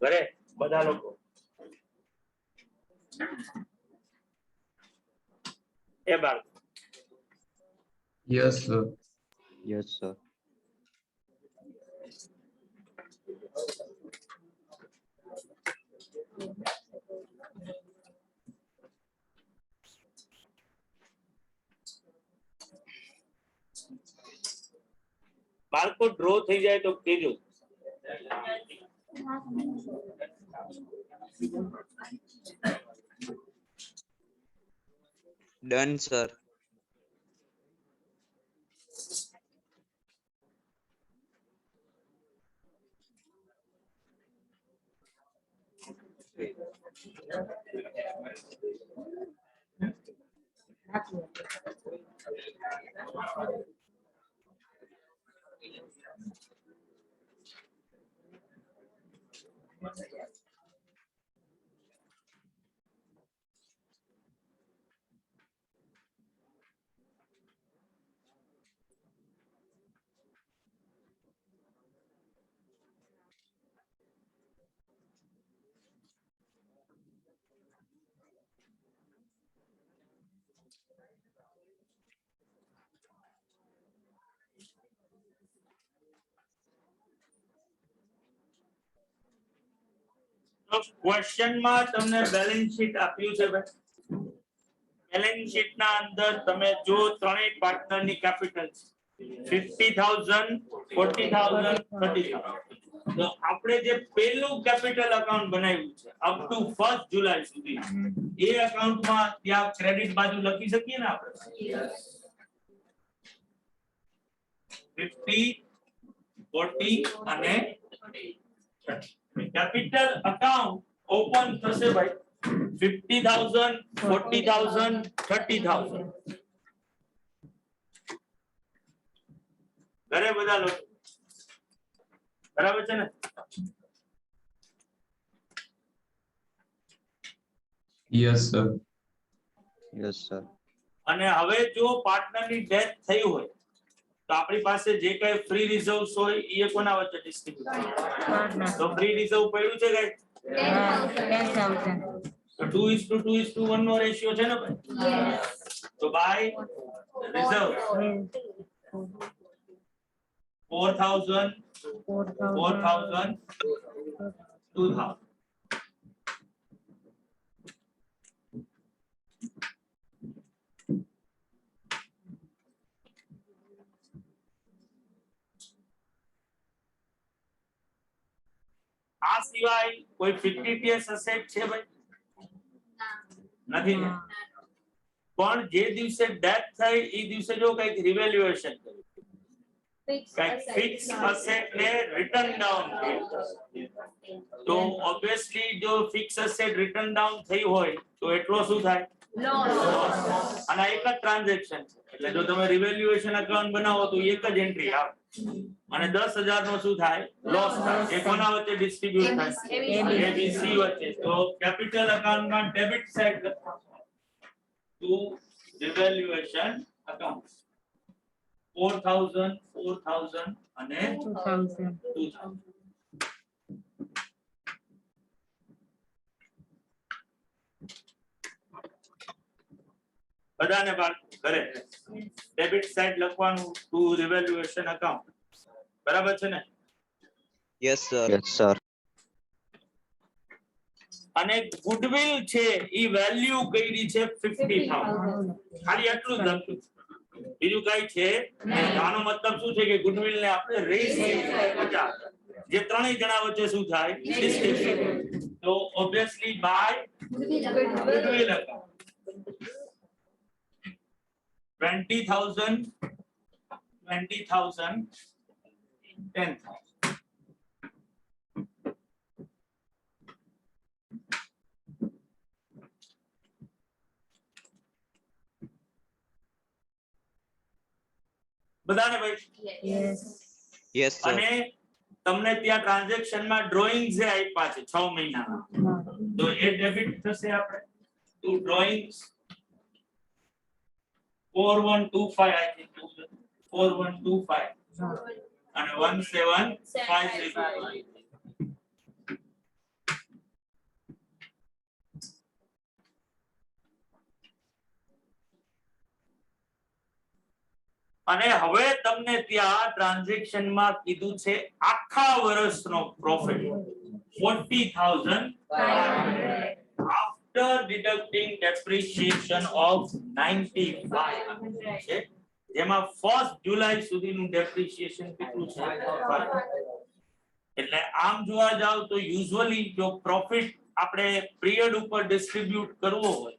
ઘરે બધા લોકો એ બાળકો Yes, sir. Yes, sir. બાળકો ડ્રો થઈ જાય તો કેજો. Done, sir. ક્વેશ્ચન માં તમને બેલેન્સ શીટ આપ્યું છે ભાઈ. બેલેન્સ શીટ ના અંદર તમે જો ત્રણેય પાર્ટનર ની કેપિટલ 50,000, 40,000, 30,000. તો આપણે જે પહેલું કેપિટલ અકાઉન્ટ બનાવ્યું છે અપ ટુ 1 જુલાઈ સુધી, એ અકાઉન્ટમાં ત્યાં ક્રેડિટ બાજુ લખી શકીએ ને આપણે 50, 40 અને 30. કેપિટલ અકાઉન્ટ ઓપન થશે ભાઈ 50,000, 40,000, 30,000. ઘરે બધા લોકો બરાબર છે ને? Yes, sir. Yes, sir. અને હવે જો પાર્ટનરની ડેથ થઈ હોય તો આપણી પાસે જે કઈ ફ્રી રિઝર્વ્સ હોય એ કોના વચ્ચે ડિસ્ટ્રીબ્યુટ? તો ફ્રી રિઝર્વ પડ્યું છે કઈ? 10,000. તો 2:2:1 નો રેશિયો છે ને ભાઈ? તો બાય રિઝર્વ 4,000, 4,000, 2,000. આ સિવાય કોઈ ફિક્ટિટિયસ એસેટ છે ભાઈ? નથી ને? પણ જે દિવસે ડેથ થઈ એ દિવસે જો કંઈક રિવેલ્યુએશન કર્યું, કંઈક ફિક્સ એસેટ ને રિટર્ન ડાઉન થયું, તો ઓબ્વિયસલી જો ફિક્સ એસેટ રિટર્ન ડાઉન થઈ હોય તો એટલો શું થાય? અને એક જ ટ્રાન્ઝેક્શન છે એટલે જો તમે રિવેલ્યુએશન અકાઉન્ટ બનાવો તો એક જ એન્ટ્રી આવે અને 10,000 નો શું થાય? લોસ થાય. એ કોના વચ્ચે ડિસ્ટ્રીબ્યુટ થાય? એબીસી વચ્ચે. તો કેપિટલ અકાઉન્ટમાં ડેબિટ સાઇડ લખવાનું ટુ રિવેલ્યુએશન અકાઉન્ટ 4,000 4,000 અને 2,000. બધાને બાળકો કરે ડેબિટ સાઇડ લખવાનું ટુ રિવેલ્યુએશન અકાઉન્ટ. બરાબર છે ને? Yes, sir. Yes, sir. અને ગુડવિલ છે ઈ વેલ્યુ કઈરી છે 50,000. ખાલી આટલું જ લખ્યું છે, બીજું કઈ છે નહીં. આનો મતલબ શું છે કે ગુડવિલ ને આપણે રેઝ 50, જે ત્રણેય જણા વચ્ચે શું થાય? ડિસ્ટ્રીબ્યુટ. તો ઓબ્વિયસલી બાય ગુડવિલ અકાઉન્ટ 20,000 10,000. બધાને ભાઈ? Yes, sir. અને તમને ત્યાં ટ્રાન્ઝેક્શન માં ડ્રોઈંગ જે આપ્યા છે 6 મહિનાના, તો એ ડેબિટ થશે આપણે ટુ ડ્રોઈંગ્સ 4125 આઈ થિંક 4125 અને 1750. અને હવે તમને ત્યાં ટ્રાન્ઝેક્શન માં કીધું છે આખા વર્ષનો profit 40,500 after deducting depreciation of 95 છે, જેમાં 1st જુલાઈ સુધીનું ડેપ્રિસિએશન કેટલું છે? 5. એટલે આમ જોવા જાવ તો યુઝ્યુઅલી જો પ્રોફિટ આપણે પિરિયડ ઉપર ડિસ્ટ્રીબ્યુટ કરવો હોય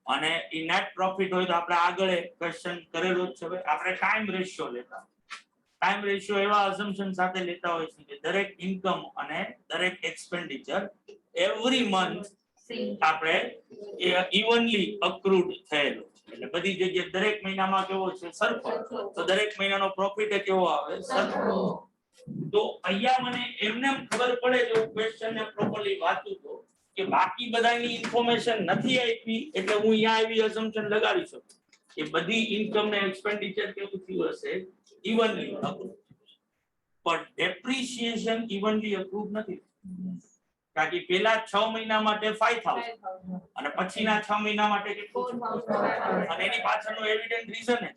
અને ઈ નેટ પ્રોફિટ હોય તો આપણે આગળ ક્વેશ્ચન કરેલો જ છે ભાઈ. આપણે ટાઈમ રેશિયો લેતા, ટાઈમ રેશિયો એવા અઝમ્પશન સાથે લેતા હોય છે કે દરેક ઇન્કમ અને દરેક એક્સપેન્ડિચર એવરી મંથ આપણે ઇવનલી અક્રુડ થયેલો છે. એટલે બધી જગ્યાએ દરેક મહિનામાં કેવો છે? સરખો. તો દરેક મહિનાનો પ્રોફિટ કેવો આવે? સરખો. તો અહીંયા મને એમને ખબર પડે જો ક્વેશ્ચન ને પ્રોપરલી વાંચું તો કે બાકી બધાની ઇન્ફોર્મેશન નથી આપી એટલે હું અહીંયા આવી અઝમ્પશન લગાડી શકું કે બધી ઇન્કમ ને એક્સપેન્ડિચર કેવું થયું હશે? ઇવનલી અક્રુડ. પણ ડેપ્રિસિએશન ઇવનલી અક્રુડ નથી, કારણ કે પેલા 6 મહિના માટે 5,000 અને પછીના 6 મહિના માટે કેટલું? અને એની પાછળનો એવિડન્ટ રીઝન છે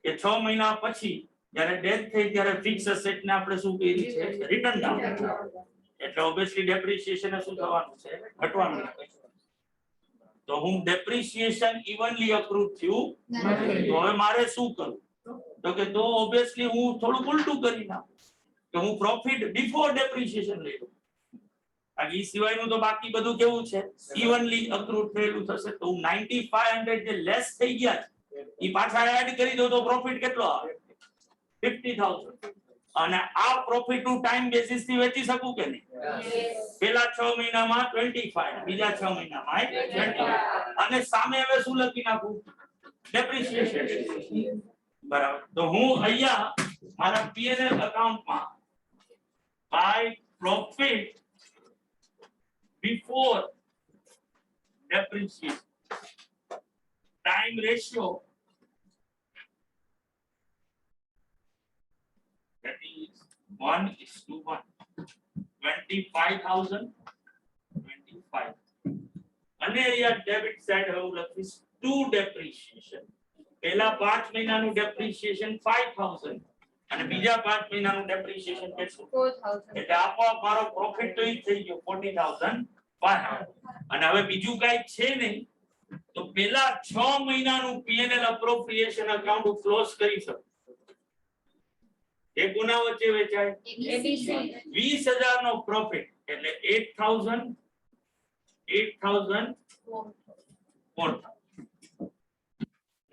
કે 6 મહિના પછી જ્યારે ડેથ થઈ ત્યારે ફિક્સ એસેટ ને આપણે શું કરી છે? Return down. એટલે ઓબ્વિયસલી ડેપ્રિસિએશન શું થવાનું છે? ઘટવાનું છે. તો હું ડેપ્રિસિએશન ઇવનલી અક્રુડ થયું તો હવે મારે શું કરવું? તો કે તો ઓબ્વિયસલી હું થોડું ઉલટું કરી નાખું કે હું પ્રોફિટ બિફોર ડેપ્રિસિએશન લઈ લઉં. આ સિવાયનું તો બાકી બધું કેવું છે? ઇવનલી અક્રુડ થયેલું થશે. તો હું 9500 જે લેસ થઈ ગયા છે એ પાછા એડ કરી દો તો પ્રોફિટ કેટલો આવે? 50,000. અને આ પ્રોફિટ નું ટાઈમ બેસિસ થી વેચી શકું કે નહીં? પેલા 6 મહિનામાં 25, બીજા 6 મહિનામાં 20. અને સામે હવે શું લખી નાખું? ડેપ્રિસિએશન. બરાબર. તો હું અહીંયા મારા P&L અકાઉન્ટમાં by profit before depreciation time ratio that is 1:1 25,000 25 અને અહીંયા ડેબિટ સાઈડ હવે લખીશ ટુ ડેપ્રિસિએશન. પહેલા 5 મહિનાનું ડેપ્રિસિએશન 5,000 અને બીજા 5 મહિનાનું ડેપ્રિસિએશન કેટલું? 4,000. એટલે આપોઆપ મારો પ્રોફિટ તો ઈ થઈ ગયો 40,500. અને હવે બીજું કાઈ છે નહીં તો પહેલા 6 મહિનાનું P&L એપ્રોપ્રિએશન અકાઉન્ટ હું ક્લોઝ કરી શકું. એ કોના વચ્ચે વેચાય? 20,000 નો પ્રોફિટ એટલે 8,000 4,000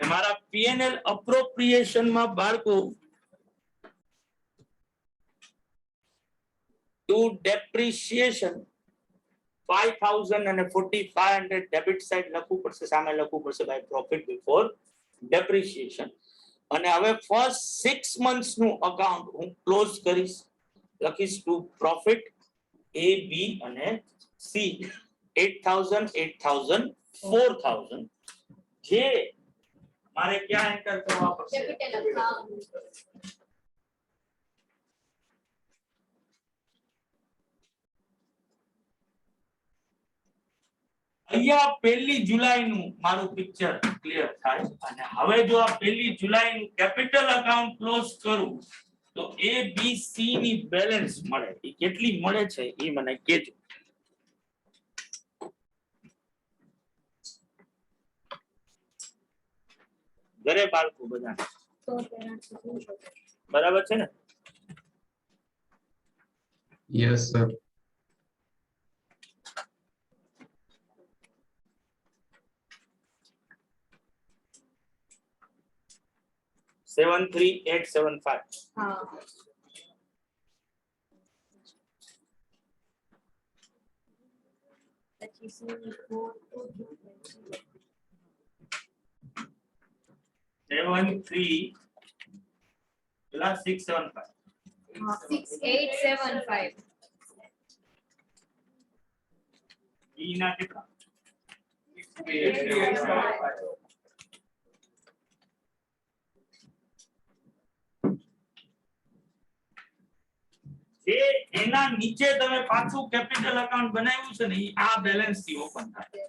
મારા પીએનએલ અપ્રોપ્રિએશન માં બાળકો ટુ ડેપ્રિસિએશન 5,000 અને 4,500 ડેબિટ સાઇડ લખવું પડશે, સામે લખવું પડશે બાય પ્રોફિટ બિફોર ડેપ્રિસિએશન. અને હવે ફર્સ્ટ 6 months નું અકાઉન્ટ હું ક્લોઝ કરીશ, લખીશ ટુ પ્રોફિટ એ બી અને સી 8,000 8,000 4,000 જે મારે ક્યાં એન્ટર કરવા પડશે? અહીંયા 1 જુલાઈ નું મારું પિક્ચર ક્લિયર થાય. અને હવે જો આ 1 જુલાઈ નું કેપિટલ અકાઉન્ટ ક્લોઝ કરું તો એ બી સી ની બેલેન્સ મળે. એ કેટલી મળે છે એ મને કહેજો. ઘરે બાળકો બધા બરાબર છે ને? Yes, sir. — 73875. Seven three plus 675. 6875. E ના કેટલા? 6875. જે એના નીચે તમે પાછું કેપિટલ અકાઉન્ટ બનાવ્યું છે ને ઈ આ બેલેન્સ થી ઓપન થાય.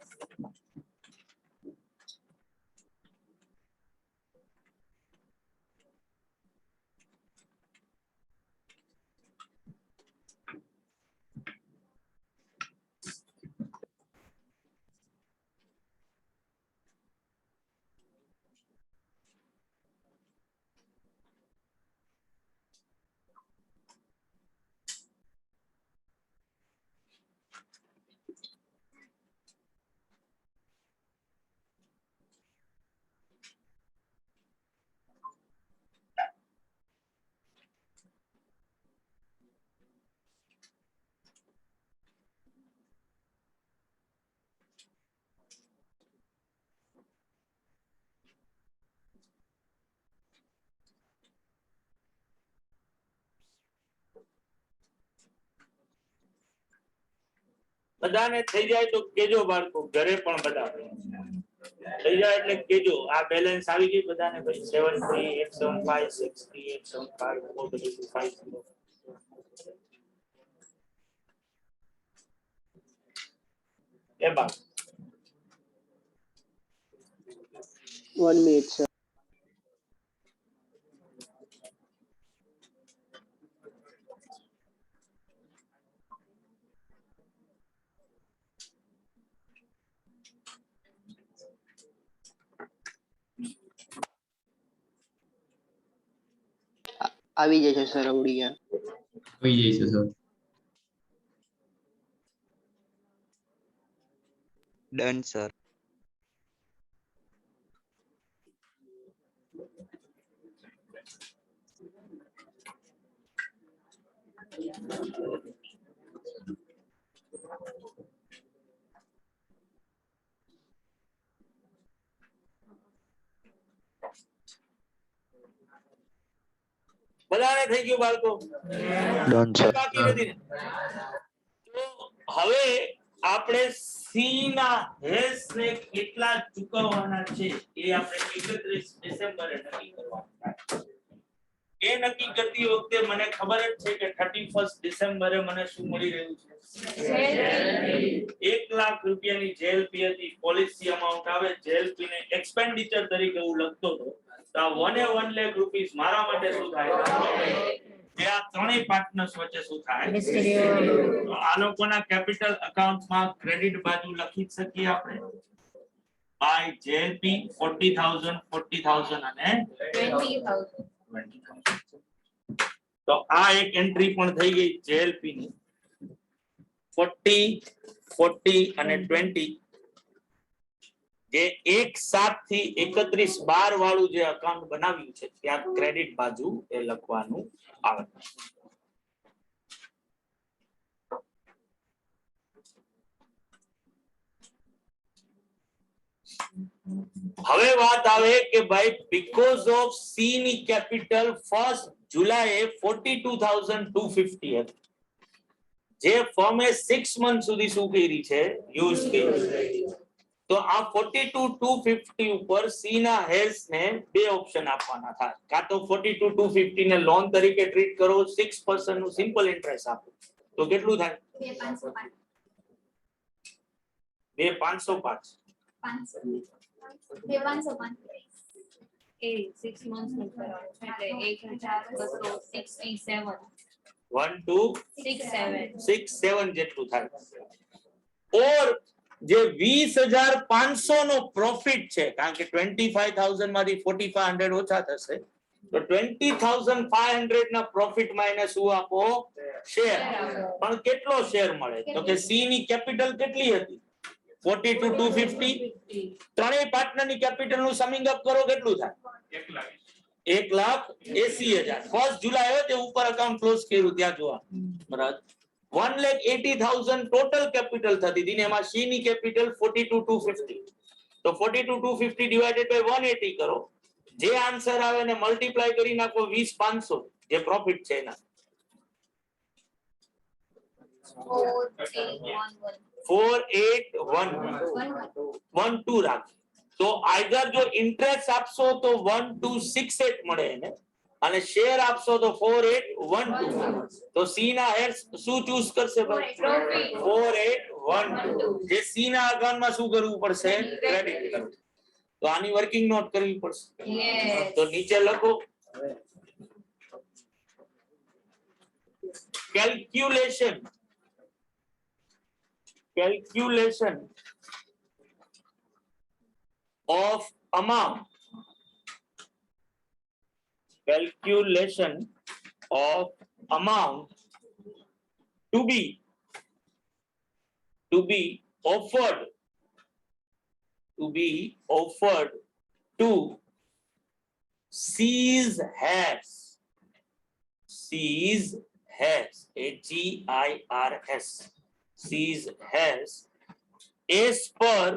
બધાને થઈ જાય તો કેજો બાળકો, ઘરે પણ બધા થઈ જાય એટલે કેજો. આ બેલેન્સ આવી ગઈ બધાને ભાઈ? 73875 63875 એ બાળ 1 minute, sir. આવી જશે સર અવડિયા. આવી જાય છે, સર. Done, sir. બધાને થઈ ગયું બાળકો? Done, sir. બાકી નથી ને? તો હવે આપણે સી ના હેસ ને કેટલા ચૂકવવાના છે એ આપણે 31 ડિસેમ્બરે નક્કી કરવાનું છે. એ નક્કી કરતી વખતે મને ખબર જ છે કે 31 ડિસેમ્બરે મને શું મળી રહ્યું છે? 1 લાખ રૂપિયાની જેલ ફી હતી. પોલિસી અમાઉન્ટ આવે. જેલ ફી ને એક્સપેન્ડિચર તરીકે હું લખતો હતો. તો આ 1 લાખ રૂપિયા મારા માટે શું થાય? એ આ ત્રણેય પાર્ટનર્સ વચ્ચે શું થાય? તો આ લોકોના કેપિટલ અકાઉન્ટમાં ક્રેડિટ બાજુ લખી શકીએ આપણે બાય જેએલપી 40,000 40,000 અને 20,000. 20,000. તો આ એક એન્ટ્રી પણ થઈ ગઈ જેએલપી ની. 40 40 અને 20 જે 1/7 થી 31/12 વાળું જે અકાઉન્ટ બનાવ્યું છે ત્યાં ક્રેડિટ બાજુ એ લખવાનું આવે. હવે વાત આવે કે ભાઈ બીકોઝ ઓફ સી ની કેપિટલ 1 જુલાઈ 42,250 હતી, જે ફર્મે 6 મંથ સુધી શું કરી છે, યુઝ કરી. તો આ 42,250 ઉપર સી ના હેર્સ ને બે ઓપ્શન આપવાના થાય. કાં તો 42,250 ને લોન તરીકે ટ્રીટ કરો, 6% નું સિમ્પલ ઇન્ટરેસ્ટ આપો, તો કેટલું થાય? 2,505. 2,505 એ 6 months નું કરવાનું છે એટલે 1,267 1267 જેટલું થાય. ઓર જે 20,500 નો પ્રોફિટ છે, કારણ કે 25,000 માંથી 4,500 ઓછા થશે, તો 20,500 ના પ્રોફિટ માં એને શું આપો? શેર. પણ કેટલો શેર મળે? તો કે સી ની કેપિટલ કેટલી હતી? 42,250. ત્રણેય પાર્ટનર ની કેપિટલ નું સમિંગ અપ કરો, કેટલું થાય? 1,80,000. 1 જુલાઈ જે ઉપર અકાઉન્ટ ક્લોઝ કર્યું ત્યાં જોવા બરાબર 1,80,000 ટોટલ કેપિટલ થતી હતી ને એમાં સી ની કેપિટલ 42,250. તો 42,250 ડિવાઇડેડ બાય 180 કરો, જે આન્સર આવે ને મલ્ટીપ્લાય કરી નાખો 20,500 જે પ્રોફિટ છે એના 4,811 રાખો. તો આઈધર જો ઇન્ટરેસ્ટ આપશો તો 1,268 મળે એને, અને શેર આપશો તો 4,812. તો સી ના હેર્સ શું ચૂઝ કરશે ભાઈ? 4,812. જે સી ના અકાઉન્ટમાં શું કરવું પડશે? ક્રેડિટ કરવું. તો આની વર્કિંગ નોટ કરવી પડશે. તો નીચે લખો calculation of amount to be offered to seize hairs HEIRS seize hairs as per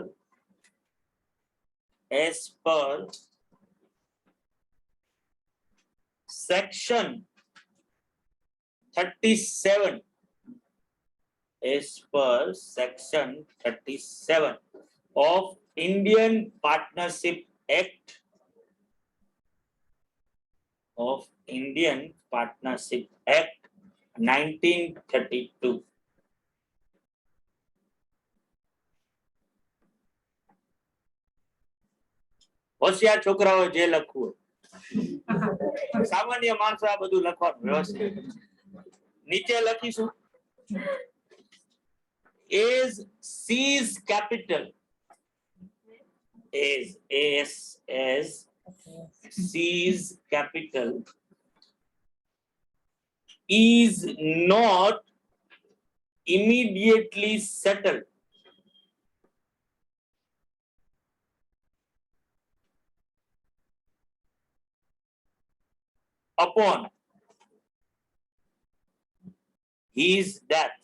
section 37 of Indian Partnership Act 1932. હોશિયાર છોકરાઓ જે લખવું, સામાન્ય માણસો આ બધું લખવાનું વ્યવસ્થિત. નીચે લખીશું is C's capital C's capital is not immediately settled upon his death.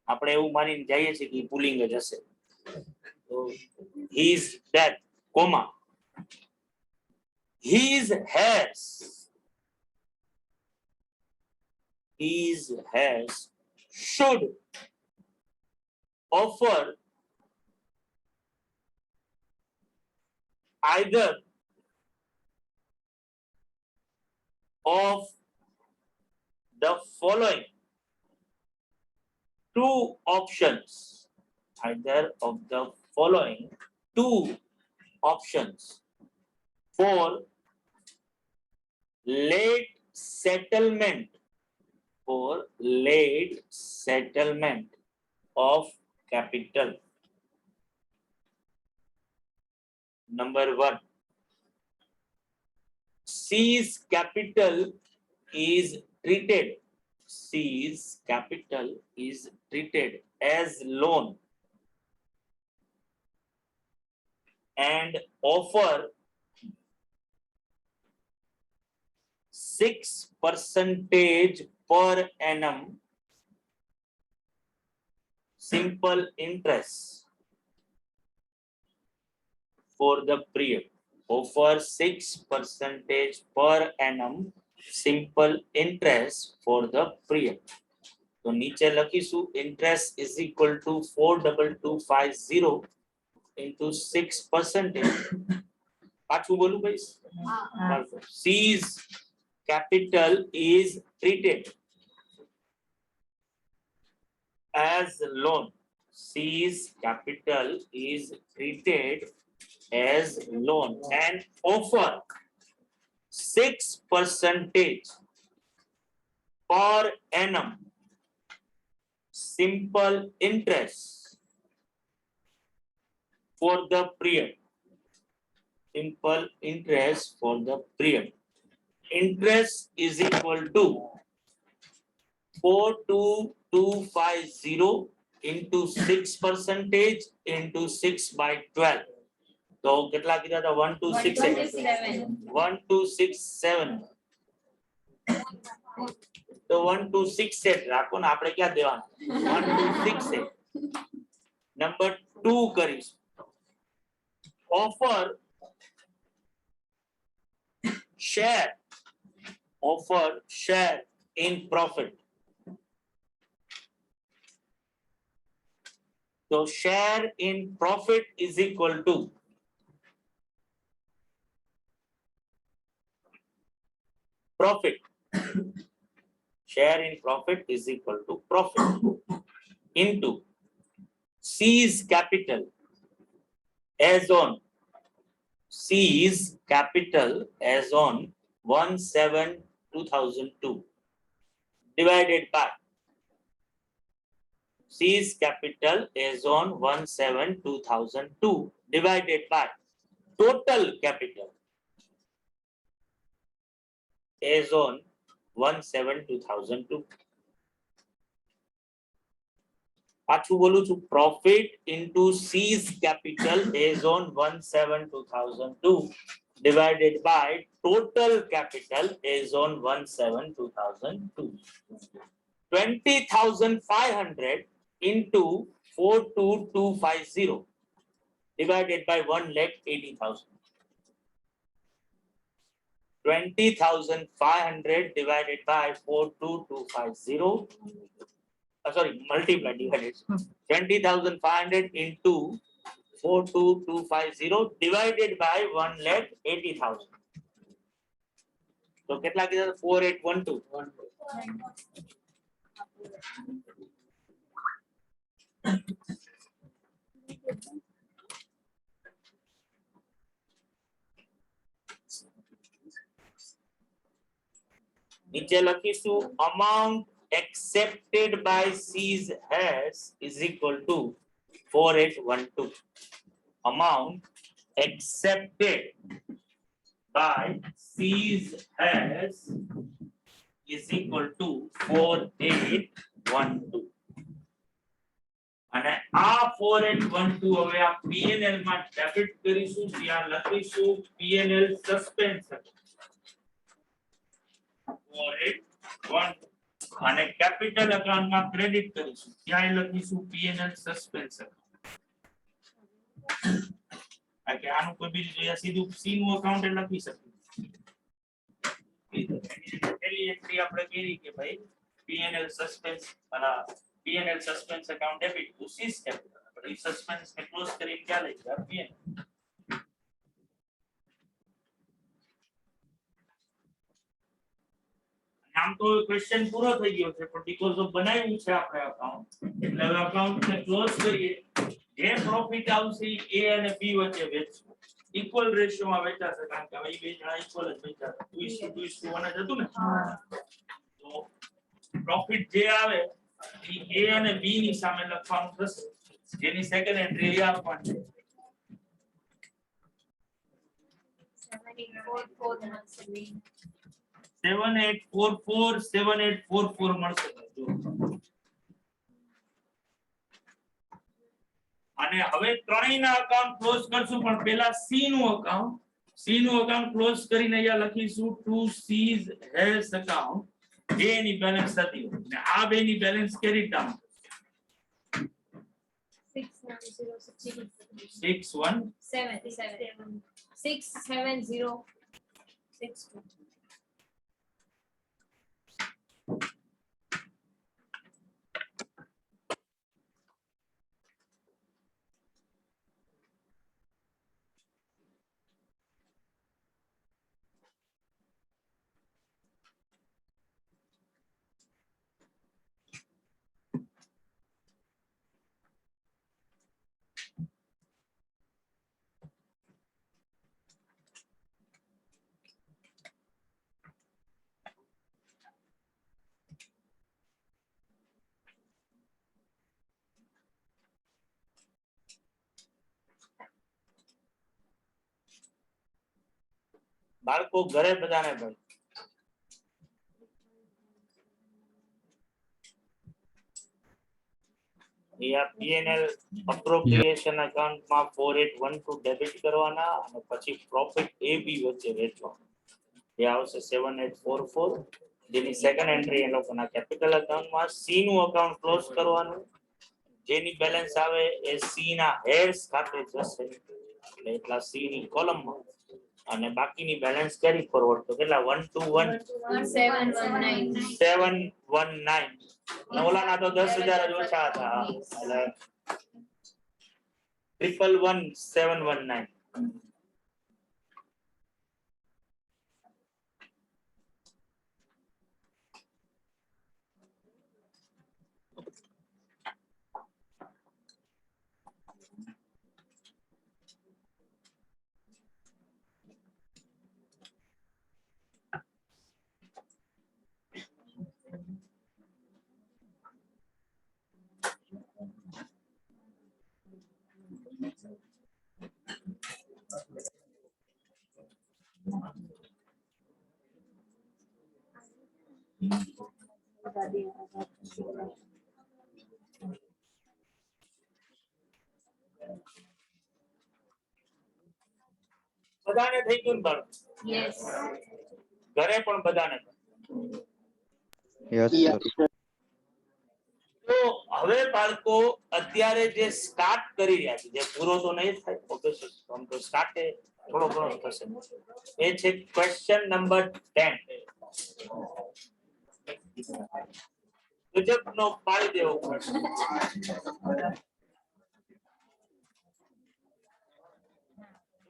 આપણે એવું માનીને જઈએ છીએ કે પુલિંગ જ હશે. તો his death, comma, his heirs should offer either of the following two options, for late settlement of capital. Number 1, C's capital is treated C's capital is treated as loan and offer 6% per annum simple interest for the period. Offer 6% per annum simple interest for the period. तो नीचे लखीशु interest is equal to 42250 into 6%. पाछू बोलू भाई C's capital is treated as loan. C's capital is treated as loan and offer 6% per annum simple interest for the period. Simple interest for the period. Interest is equal to 42250 into 6% into 6/12. तो कितना किया था 1267 1267 तो 1268 રાખો ને આપણે ક્યાં દેવાનું 1268 નંબર 2 કરીશ offer share in profit. So share in profit is equal to profit. Share in profit is equal to profit into C's capital as on C's capital as on 1/7/2002 divided by C's capital as on 1/7/2002 divided by total capital as on 1/7/2002. પાછું બોલું છું profit into C's capital as on 1/7/2002 divided by total capital as on 1/7/2002. 20,500 into 42250 divided by 1,80,000. 20,500 divided by 42250. Sorry, multiply divided. 20,500 into 42250 divided by 1,80,000. So कितना किया 4812. नीचे लखीशु amount accepted by C's has is equal to 4812. Amount accepted by C's has is equal to 4812. અને આ 4812 હવે આ P&L માં debit કરીશું ત્યાં લખીશું P&L સસ્પેન્સ 4812 અને કેપિટલ અકાઉન્ટ માં ક્રેડિટ કરીશું ત્યાં લખીશું P&L સસ્પેન્સ કે આનું કોઈ બી સીધું C નું અકાઉન્ટ લખી શકીએ પહેલી એન્ટ્રી આપણે કરી કે ભાઈ P&L સસ્પેન્સ અને P&L suspense account debit to C's capital આપણે સસ્પેન્સ ને ક્લોઝ કરીને ક્યાં લઈ ગયા P&L આમ તો ક્વેશ્ચન પૂરો થઈ ગયો છે પણ બીકોઝ ઓફ બનાવ્યું છે આપણે અકાઉન્ટ એટલે હવે અકાઉન્ટ ને ક્લોઝ કરીએ જે પ્રોફિટ આવશે એ અને બી વચ્ચે વેચવું ઇક્વલ રેશિયો માં વેચાશે કારણ કે હવે બે જણા ઇક્વલ જ વેચાશે 2:1 જ હતું ને તો પ્રોફિટ જે આવે એ એ અને બી ની સામે લખવાનું થશે જેની સેકન્ડ એન્ટ્રી આપવાની છે 74,417. 7844 મળશે. જો. અને હવે ત્રણેયના અકાઉન્ટ ક્લોઝ કરશું, પણ પહેલા સી નું અકાઉન્ટ ક્લોઝ કરીને અહીંયા લખીશું ટુ સીઝ હેઝ અકાઉન્ટ, જે એની બેલેન્સ હતી અને આ બેની બેલેન્સ કેરી ડાઉન 61 67062. બાળકો ઘરે બધાને ભાઈ અહીંયા P&L અપ્રોપ્રિએશન અકાઉન્ટમાં 4812 ડેબિટ કરવાના અને પછી પ્રોફિટ AB વચ્ચે વેચવાનું. એ આવશે 7844, જેની સેકન્ડ એન્ટ્રી એ લોકોના કેપિટલ અકાઉન્ટમાં. સી નું અકાઉન્ટ ક્લોઝ કરવાનું, જેની બેલેન્સ આવે એ સી ના હેડ્સ ખાતે જશે એટલે એટલા સી ની કોલમમાં, અને બાકીની બેલેન્સ કેરી ફોરવર્ડ તો કેટલા 121 719 અને ઓલાના તો 10,000 જ ઓછા હતા એટલે 111719. બધાને થઈ ગયું ને બાળકો? Yes. ઘરે પણ બધાને. Yes, Yes, sir. sir. તો હવે બાળકો અત્યારે જે સ્ટાર્ટ કરી રહ્યા છે, જે પૂરો તો નહીં થાય ઓબ્વિયસલી, આમ તો સ્ટાર્ટ થોડો ઘણો થશે, એ છે ક્વેશ્ચન નંબર 10. ગજબનો પાડી દેવો question.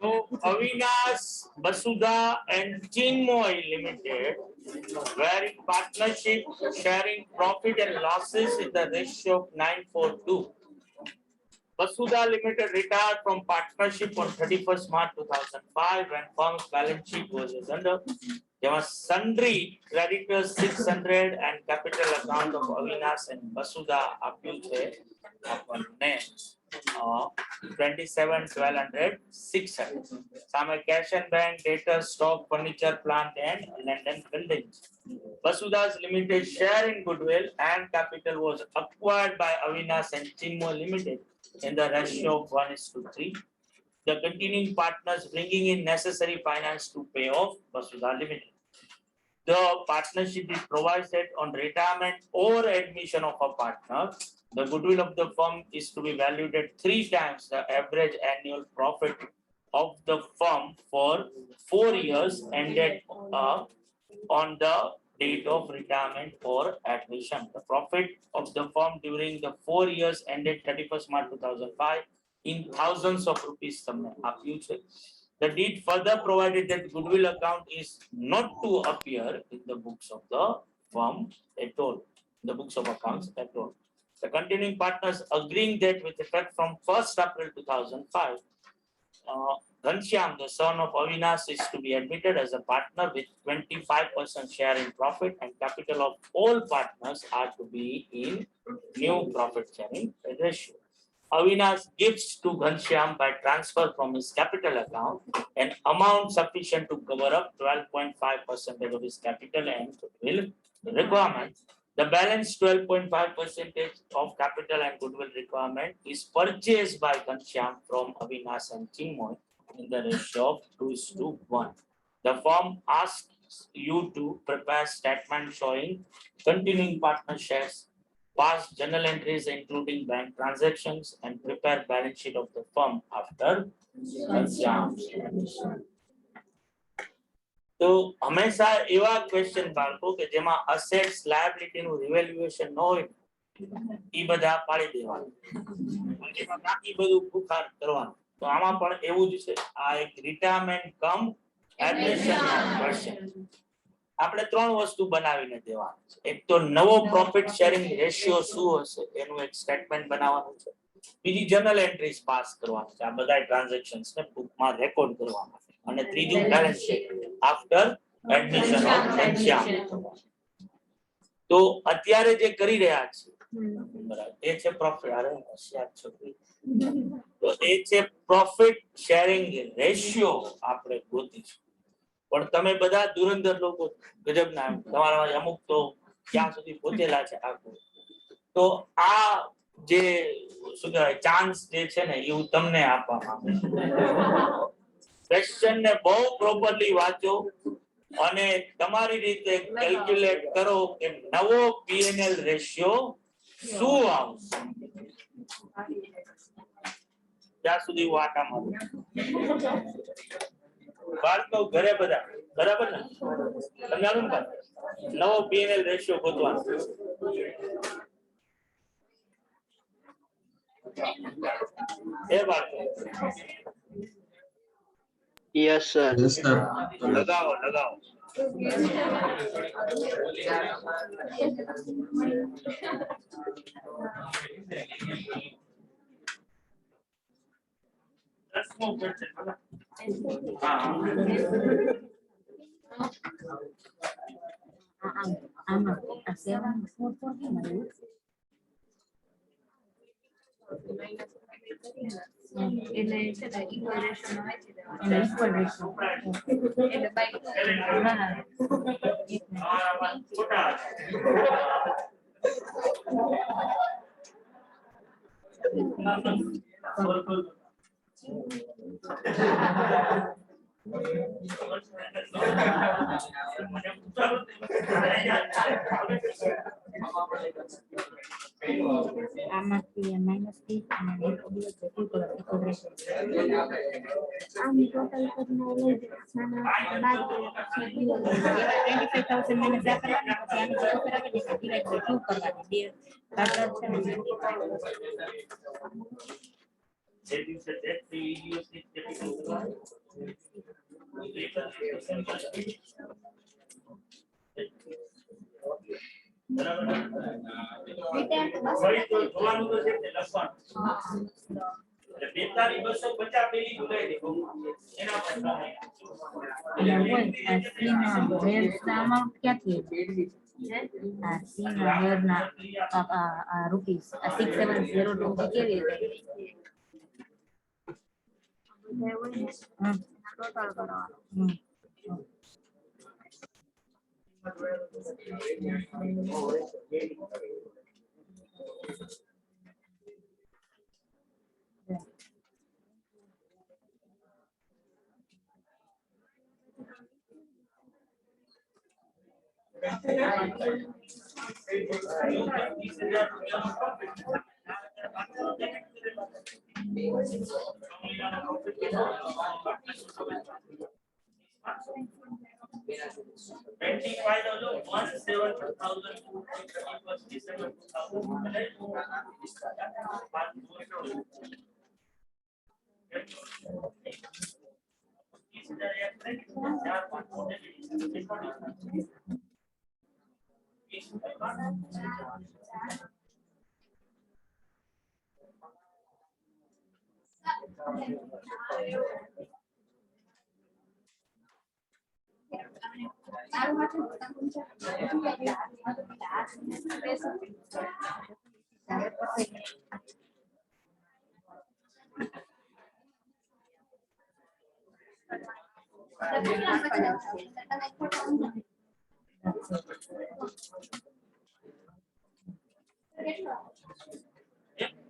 So, Avinash, Basudha and Chinmoy Limited were in partnership sharing profit and losses in the ratio of 9:4:2. Basudha Limited retired from partnership on 31st March 2005 when firm's balance sheet was as under. There was sundry creditors 600 and capital account of Avinash and Basudha આપ્યું છે આપણને 27,1200 600. સામે cash and bank, debtors, stock, furniture, plant and land and buildings. Basudha's limited share in goodwill and capital was acquired by Avinash and Chinmoy Limited in the ratio of 1:3. The continuing partners bringing in necessary finance to pay off Basudha Limited. The partnership is provided on retirement or admission of a partner. The goodwill of the firm is to be valued at 3 times the average annual profit of the firm for 4 years ended on the date of retirement or admission. The profit of the firm during the 4 years ended 31st March 2005 in thousands of rupees. The deed further provided that goodwill account is not to appear in the books of the firm at all, the books of accounts at all. The continuing partners agreeing that with effect from 1st April 2005, Ghanshyam, the son of Avinash, is to be admitted as a partner with 25% share in profit, and capital of all partners are to be in new profit sharing ratio. Avinash gives to Ghanshyam by transfer from his capital account an amount sufficient to cover up 12.5% of his capital and goodwill requirement. The balance 12.5% of capital and goodwill requirement is purchased by Ghanshyam from Avinash and Chinmoy in the ratio of 2:1. The firm asks you to prepare statement showing continuing partner shares, past journal entries including bank transactions, and prepare balance sheet of the firm after Ghanshyam's admission. તો હંમેશા એવા question બાળકો કે જેમાં assets liability નું રિવેલ્યુએશન ન હોય એ બધા પાડી દેવાનું, એમાં બાકી બધું પુખાર કરવાનું. તો આમાં પણ એવું જ છે. આ એક રિટાયરમેન્ટ કમ એડમિશન ક્વેશ્ચન. આપણે ત્રણ વસ્તુ બનાવીને દેવાનું છે. એક તો નવો પ્રોફિટ શેરિંગ રેશિયો શું હશે એનું એક સ્ટેટમેન્ટ બનાવવાનું છે. બીજી જર્નલ એન્ટ્રીઝ પાસ કરવાનું છે, આ બધા ટ્રાન્ઝેક્શન્સ ને બુકમાં રેકોર્ડ કરવાના છે. અને ત્રીજું balance sheet after admission of Ghanshyam. તો અત્યારે જે કરી રહ્યા છે બરાબર એ છે પ્રોફિટ. અરે હોશિયાર છોકરી. તો એ છે પ્રોફિટ શેરિંગ રેશિયો આપણે ગોતીશું. પણ તમે બધા ધુરંધર લોકો ગજબના, તમારા અમુક તો ક્યાં સુધી પહોંચેલા છે આખું. તો આ જે શું કહેવાય ચાન્સ જે છે ને એ હું તમને આપવા માંગુ છું. ક્વેશ્ચન ને બહુ પ્રોપરલી વાંચો અને તમારી રીતે કેલ્ક્યુલેટ કરો કે નવો પીએનએલ રેશિયો શું આવશે. ત્યાં સુધી વાટા મારો બાળકો ઘરે બધા બરાબર ને સમજાણું ને? નવો પીએનએલ રેશિયો ગોતવાનો. એ બાળકો Yes, sir. Yes, sir. લગાવો લગાવો. દસમો question બરાબર? હા એટલે છે ને equal ratio માં વહેંચી દેવાનું. એટલે by two. તમારામાં ખોટા છે. આમાંથી માઇનસ 30 અને એક દિવસ જતું કરો equal ratio. આમ ટોટલ કરનો લઈ નાના બાદ પછી 25,000 મને જા કરવાના પછી આને જતું કરાવી દે ડિવાઇડ બાય 2 કરવાની. બે ભાગાકાર છે ને 25,000 જે દિવસે ડેટ થઈ એ દિવસની કેપિટલ કરવાનું. બરાબર. ફરી તો જોવાનું તો છે ને લખવાનું. એટલે 42,250 પેલી જુલાઈ ની એના પર અને હોય આ સીના રેટ્સના અમાઉન્ટ ક્યાંથી આ સીના રેટના આ રૂપીસ આ 6702 કેવી રીતે ટોટલ કરવાનું.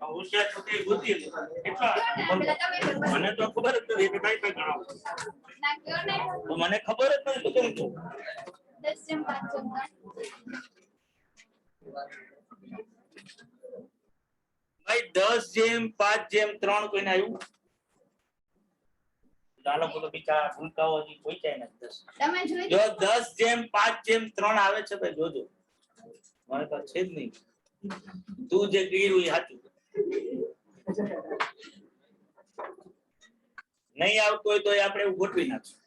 હોશિયાર છો તે બુદ્ધિ કેટલા મને તો ખબર જ નથી એટલે કઈ ગણાવો તો મને ખબર જ નથી તો કેમ કહું? ભાઈ 10 જેમ 5 જેમ 3 કોઈને આવ્યું? ચાલો બોલો બિચારા ભૂલકાઓ હજી પહોંચ્યા નથી 10. જો 10 જેમ 5 જેમ 3 આવે છે ભાઈ જોજો. મને તો છે જ નહીં. તું જે કર્યું એ સાચું. નહીં આવતું હોય તો આપણે એવું ગોઠવી નાખશું.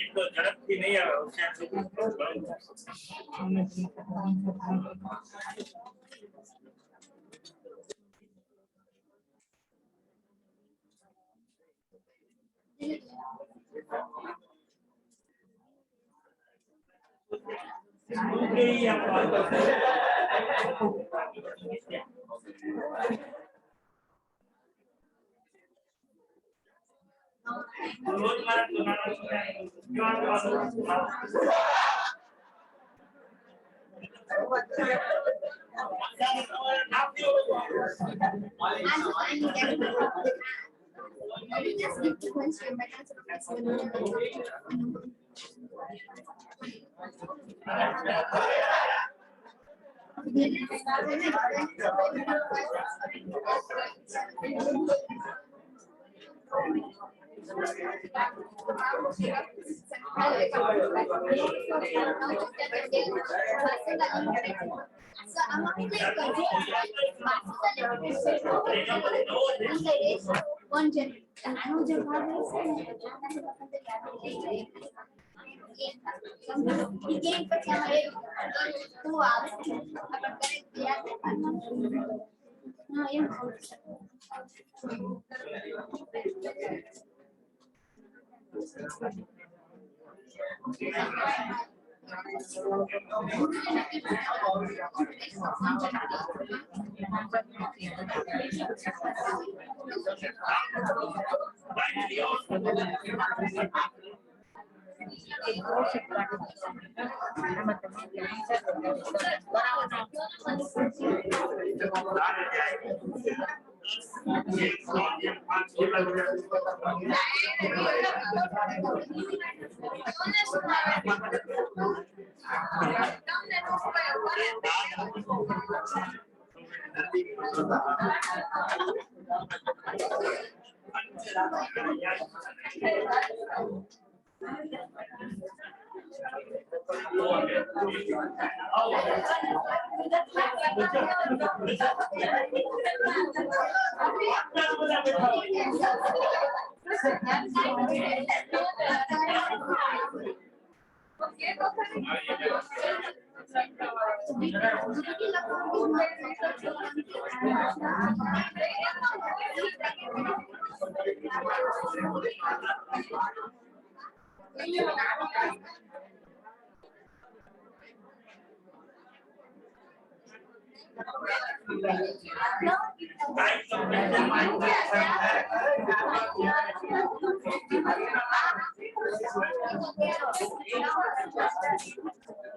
એટલો ઝડપથી નહીં આવે હોશિયાર રોજ મારા તો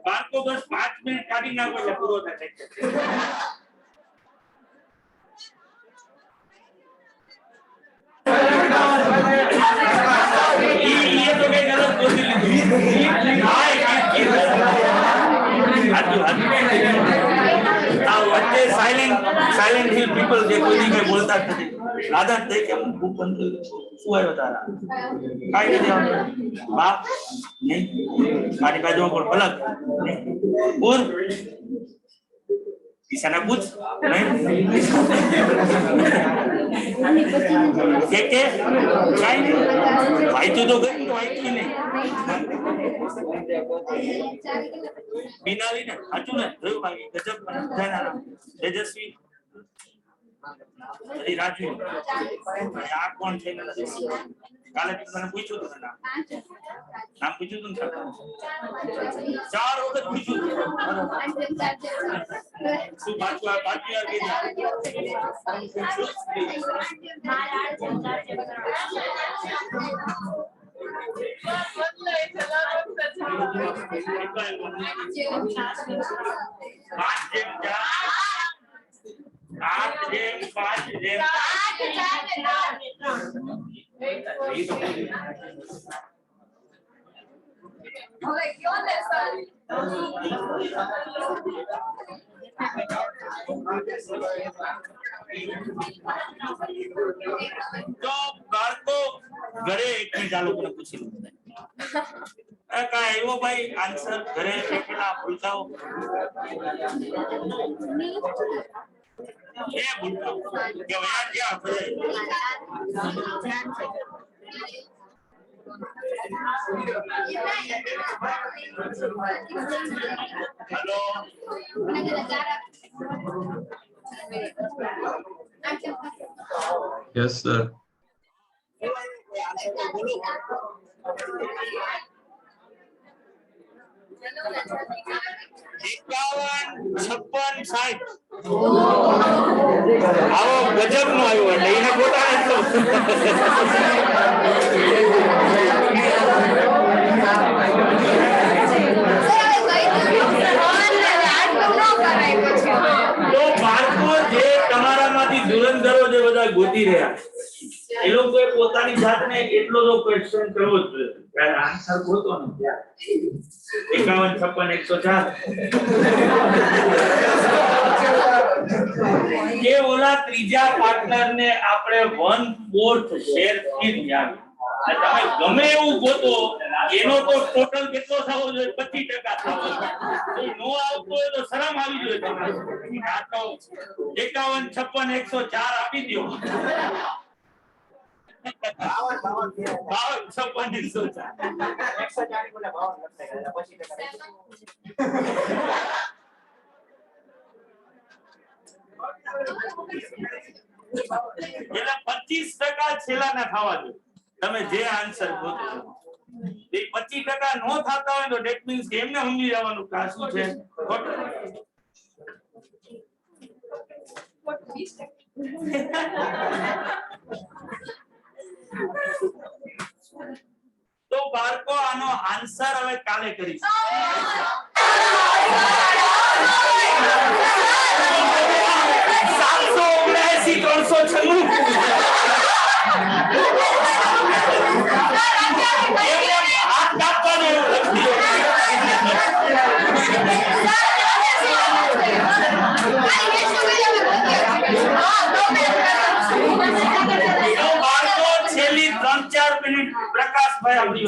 બાળકો બસ 5 મિનિટ કાઢી નાખો એટલે પૂરો થાય. ये तो कई गलत बोल दी. વચ્ચે સાયલેન્ટ હિલ પીપલ જે કોઈ દી કઈ બોલતા જ નથી. આદત થઈ કેમ ખૂબ બંધ શું આવ્યો તારા કાઈ નથી આવતું બાપ નહીં મારી બાજુમાં પણ પલક બોલ ઈશાના પૂછ નહીં કે કાઈ નહીં વાંચ્યું તો ગયું તો વાંચ્યું નહીં બિનાલી ને સાચું ને જોયું ભાઈ ગજબ મજાના તેજસ્વી રાજુ આ કોણ છે કાલે મને પૂછ્યું હતું નામ પૂછ્યું હતું ને 4 વખત પૂછ્યું શું પાછું તો બાળકો ઘરે એકબીજા લોકોને પૂછી લો કાંઈ આવ્યો ભાઈ આન્સર ઘરે પેલા ભૂલકાઓ કે ભૂલકાઓ કે વયા ગયા હેલો Yes, sir. આવો ગજબ નો આવ્યો એટલે એને પોતાને તો બાળકો જે તમારામાંથી ધુરંધરો જે બધા ગોતી રહ્યા એ લોકોએ પોતાની જાતને એટલો તો ક્વેશ્ચન કરવો જ જોઈએ આન્સર ગોતો ને 51 56 104 કે ઓલા ત્રીજા પાર્ટનર ને આપણે 1/4 શેર થી જ આપી તમે ગમે એવું ગોતો એનો તો ટોટલ કેટલો થવો જોઈએ 25% થવો જોઈએ નો આવતો હોય તો શરમ આવી જોઈએ તમારે આ તો 51 56 104 આપી દો 25% છેલ્લાના થવા દો તમે જે આન્સર ગોતો એ 25% નો થતા હોય તો ધેટ મીન્સ કે એમને સમજી જવાનું કે આ શું છે તો બાળકો આનો આન્સર હવે કાલે કરીશું 3-4 મિનિટ પ્રકાશભાઈ આપણી